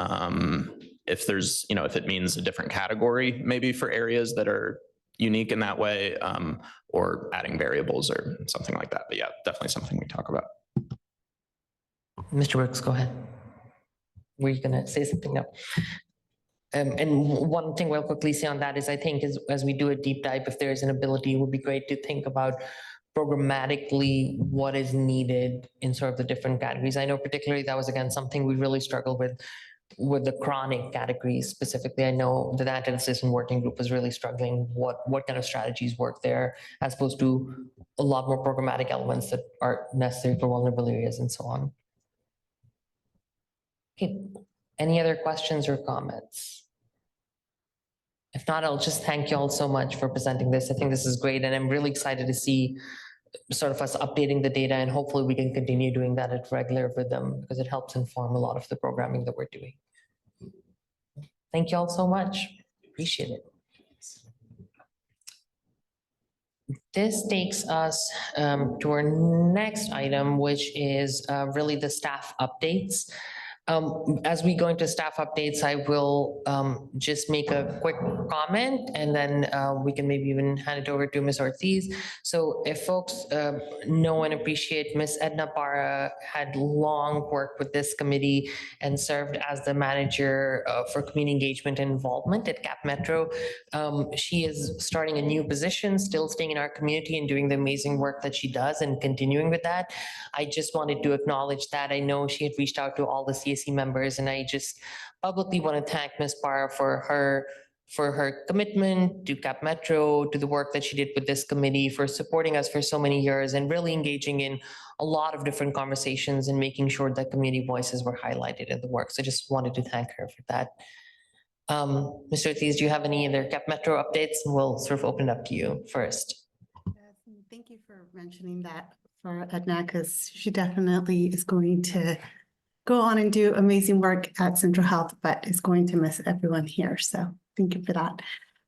Speaker 13: if there's, if it means a different category, maybe for areas that are unique in that way, or adding variables or something like that. But yeah, definitely something we talk about.
Speaker 1: Mr. Brooks, go ahead. Were you going to say something? No. And one thing we'll quickly say on that is, I think as we do a deep dive, if there is an ability, it would be great to think about programmatically what is needed in sort of the different categories. I know particularly that was, again, something we really struggled with the chronic categories specifically. I know the anti-racism working group was really struggling what kind of strategies work there, as opposed to a lot more programmatic elements that are necessary for vulnerable areas and so on. Okay, any other questions or comments? If not, I'll just thank you all so much for presenting this. I think this is great, and I'm really excited to see sort of us updating the data, and hopefully we can continue doing that at regular rhythm, because it helps inform a lot of the programming that we're doing. Thank you all so much. Appreciate it. This takes us to our next item, which is really the staff updates. As we go into staff updates, I will just make a quick comment, and then we can maybe even hand it over to Ms. Ortiz. So if folks know and appreciate, Ms. Edna Parra had long worked with this committee and served as the manager for community engagement and involvement at CAP Metro. She is starting a new position, still staying in our community and doing the amazing work that she does and continuing with that. I just wanted to acknowledge that. I know she had reached out to all the CAC members, and I just publicly want to thank Ms. Parra for her commitment to CAP Metro, to the work that she did with this committee, for supporting us for so many years and really engaging in a lot of different conversations and making sure that community voices were highlighted in the work. So I just wanted to thank her for that. Mr. Ortiz, do you have any other CAP Metro updates? We'll sort of open it up to you first.
Speaker 16: Thank you for mentioning that for Edna, because she definitely is going to go on and do amazing work at Central Health, but is going to miss everyone here. So thank you for that.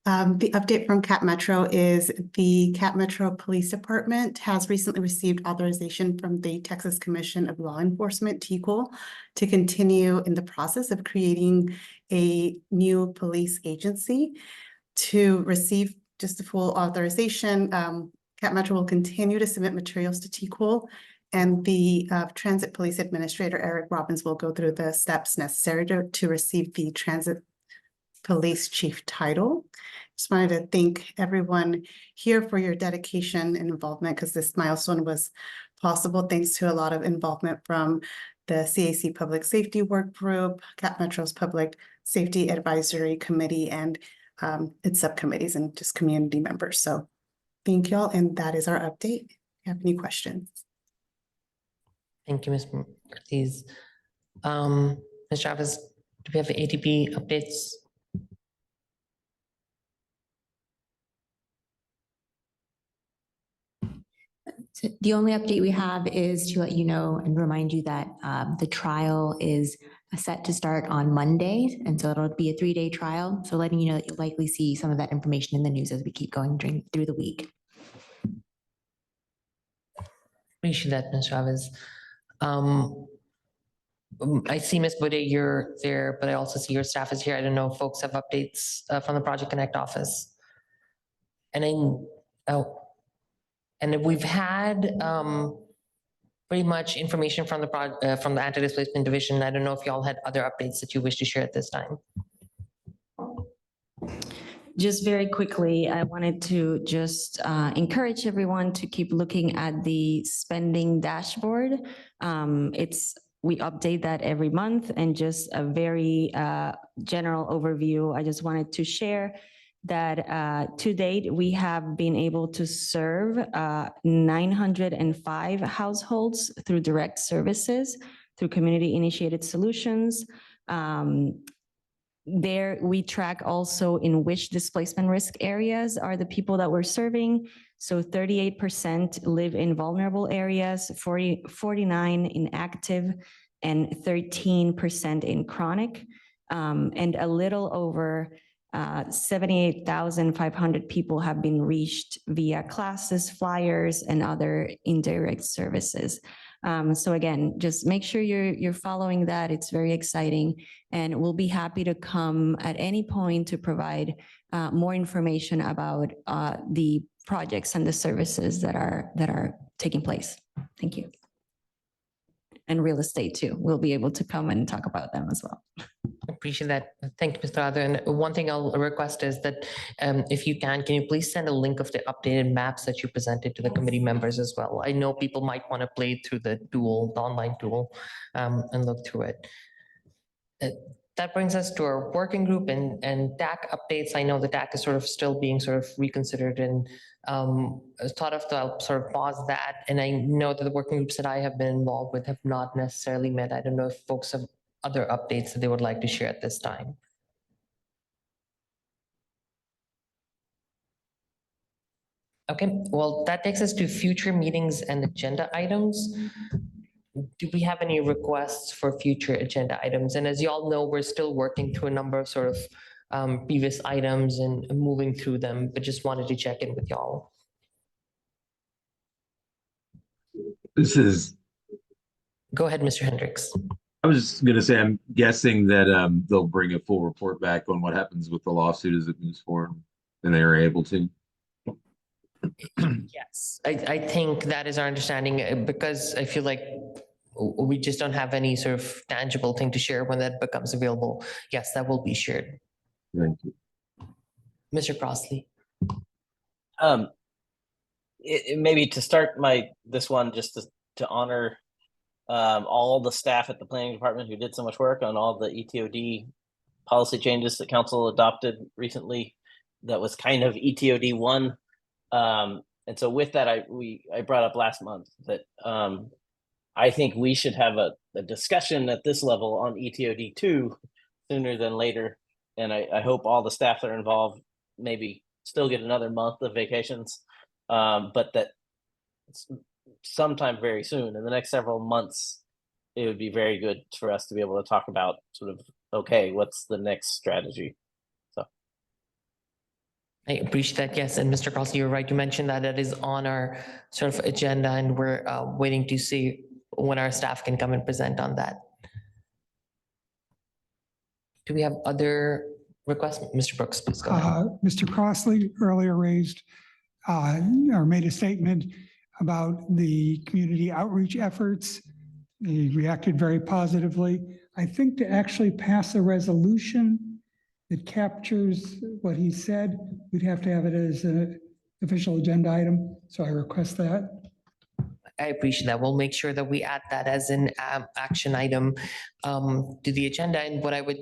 Speaker 16: The update from CAP Metro is the CAP Metro Police Department has recently received authorization from the Texas Commission of Law Enforcement, TCOL, to continue in the process of creating a new police agency to receive just the full authorization. Cap Metro will continue to submit materials to TCOOL, and the Transit Police Administrator, Eric Robbins, will go through the steps necessary to receive the Transit Police Chief title. Just wanted to thank everyone here for your dedication and involvement, because this milestone was possible thanks to a lot of involvement from the CAC Public Safety Work Group, Cap Metro's Public Safety Advisory Committee, and its subcommittees and just community members. So thank y'all, and that is our update. If you have any questions?
Speaker 1: Thank you, Ms. Ortiz. Ms. Chavez, do we have ATP updates?
Speaker 5: So the only update we have is to let you know and remind you that the trial is set to start on Monday. And so it'll be a 3-day trial. So letting you know that you'll likely see some of that information in the news as we keep going through the week.
Speaker 1: Appreciate that, Ms. Chavez. I see Ms. Bude, you're there, but I also see your staff is here. I don't know if folks have updates from the Project Connect office. And we've had pretty much information from the Anti-Displacement Division. I don't know if y'all had other updates that you wish to share at this time.
Speaker 12: Just very quickly, I wanted to just encourage everyone to keep looking at the spending dashboard. We update that every month, and just a very general overview. I just wanted to share that to date, we have been able to serve 905 households through direct services, through community-initiated solutions. There, we track also in which displacement risk areas are the people that we're serving. So 38% live in vulnerable areas, 49% in active, and 13% in chronic, and a little over 78,500 people have been reached via classes, flyers, and other indirect services. So again, just make sure you're following that. It's very exciting, and we'll be happy to come at any point to provide more information about the projects and the services that are taking place. Thank you. And real estate too. We'll be able to come and talk about them as well.
Speaker 1: Appreciate that. Thank you, Mr. Adler. And one thing I'll request is that if you can you please send a link of the updated maps that you presented to the committee members as well? I know people might want to play through the online tool, and look through it. That brings us to our working group and DAC updates. I know the DAC is sort of still being sort of reconsidered, and thought of to I'll sort of pause that. And I know that the working groups that I have been involved with have not necessarily met. I don't know if folks have other updates that they would like to share at this time. Okay, well, that takes us to future meetings and agenda items. Do we have any requests for future agenda items? And as you all know, we're still working through a number of sort of previous items and moving through them, but just wanted to check in with y'all. Go ahead, Mr. Hendricks.
Speaker 4: I was just going to say, I'm guessing that they'll bring a full report back on what happens with the lawsuit as it moves forward, and they are able to.
Speaker 1: Yes, I think that is our understanding, because I feel like we just don't have any sort of tangible thing to share when that becomes available. Yes, that will be shared.
Speaker 4: Thank you.
Speaker 1: Mr. Crossley.
Speaker 9: Maybe to start this one, just to honor all the staff at the planning department who did so much work on all the ETOD policy changes that council adopted recently. That was kind of ETOD 1. And so with that, I brought up last month that I think we should have a discussion at this level on ETOD 2 sooner than later. And I hope all the staff that are involved maybe still get another month of vacations, but that sometime very soon, in the next several months, it would be very good for us to be able to talk about sort of, okay, what's the next strategy? So
Speaker 1: I appreciate that. Yes, and Mr. Crossley, you're right. You mentioned that it is on our sort of agenda, and we're waiting to see when our staff can come and present on that. Do we have other request? Mr. Brooks, please go ahead.
Speaker 10: Mr. Crossley earlier raised or made a statement about the community outreach efforts. He reacted very positively. I think to actually pass a resolution that captures what he said, we'd have to have it as an official agenda item. So I request that.
Speaker 1: I appreciate that. We'll make sure that we add that as an action item to the agenda. And what I would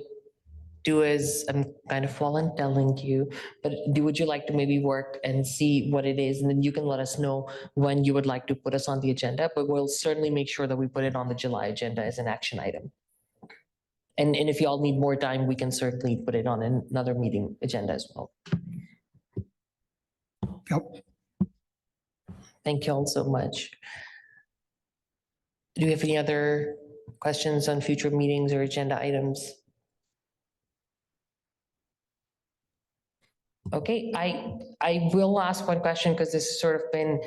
Speaker 1: do is, I'm kind of telling you, but would you like to maybe work and see what it is? And then you can let us know when you would like to put us on the agenda, but we'll certainly make sure that we put it on the July agenda as an action item. And if you all need more time, we can certainly put it on another meeting agenda as well.
Speaker 10: Yep.
Speaker 1: Thank you all so much. Do you have any other questions on future meetings or agenda items? Okay, I will ask one question because this has sort of been,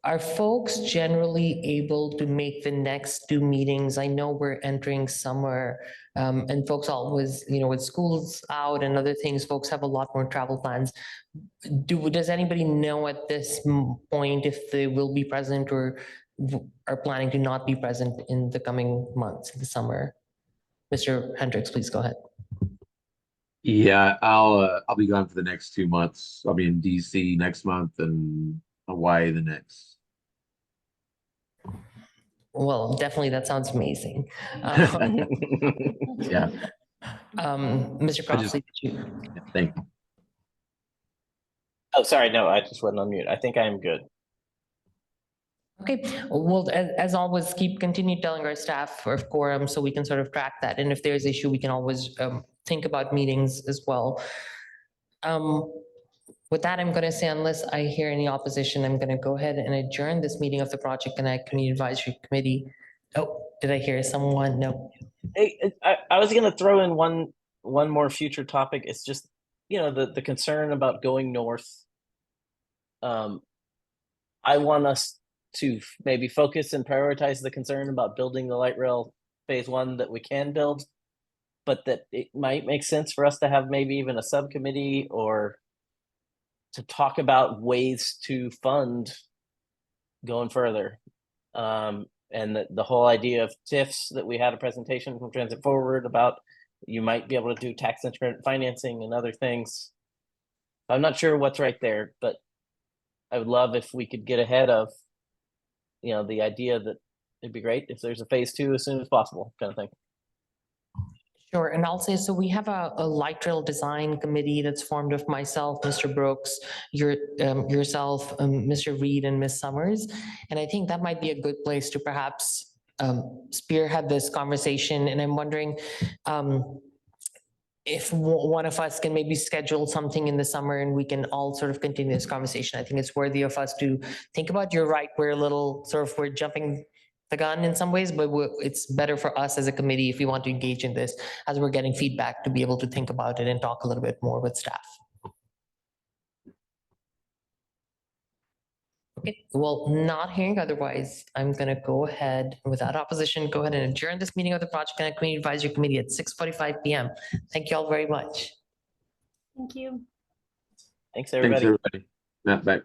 Speaker 1: are folks generally able to make the next two meetings? I know we're entering summer and folks always, with schools out and other things, folks have a lot more travel plans. Does anybody know at this point if they will be present or are planning to not be present in the coming months, in the summer? Mr. Hendricks, please go ahead.
Speaker 4: Yeah, I'll be gone for the next 2 months. I'll be in DC next month and Hawaii the next.
Speaker 1: Well, definitely, that sounds amazing.
Speaker 4: Yeah.
Speaker 1: Mr. Crossley,
Speaker 4: Thank you.
Speaker 9: Oh, sorry, no, I just wasn't on mute. I think I am good.
Speaker 1: Okay, well, as always, continue telling our staff of quorum so we can sort of track that. And if there's issue, we can always think about meetings as well. With that, I'm going to say, unless I hear any opposition, I'm going to go ahead and adjourn this meeting of the Project Connect Community Advisory Committee. Oh, did I hear someone? No.
Speaker 9: Hey, I was going to throw in one more future topic. It's just, the concern about going north. I want us to maybe focus and prioritize the concern about building the light rail phase 1 that we can build, but that it might make sense for us to have maybe even a subcommittee or to talk about ways to fund going further. And the whole idea of TIFs that we had a presentation from Transit Forward about, you might be able to do tax increment financing and other things. I'm not sure what's right there, but I would love if we could get ahead of, the idea that it'd be great if there's a phase 2 as soon as possible, kind of thing.
Speaker 1: Sure, and I'll say, so we have a light rail design committee that's formed of myself, Mr. Brooks, yourself, Mr. Reed, and Ms. Summers. And I think that might be a good place to perhaps spearhead this conversation. And I'm wondering if one of us can maybe schedule something in the summer and we can all sort of continue this conversation. I think it's worthy of us to think about. You're right, we're jumping the gun in some ways, but it's better for us as a committee if we want to engage in this as we're getting feedback to be able to think about it and talk a little bit more with staff. Okay, well, not hearing otherwise, I'm going to go ahead, without opposition, go ahead and adjourn this meeting of the Project Connect Community Advisory Committee at 6:45 p.m. Thank you all very much.
Speaker 3: Thank you.
Speaker 9: Thanks, everybody.
Speaker 4: Thanks, everybody. Matt, back.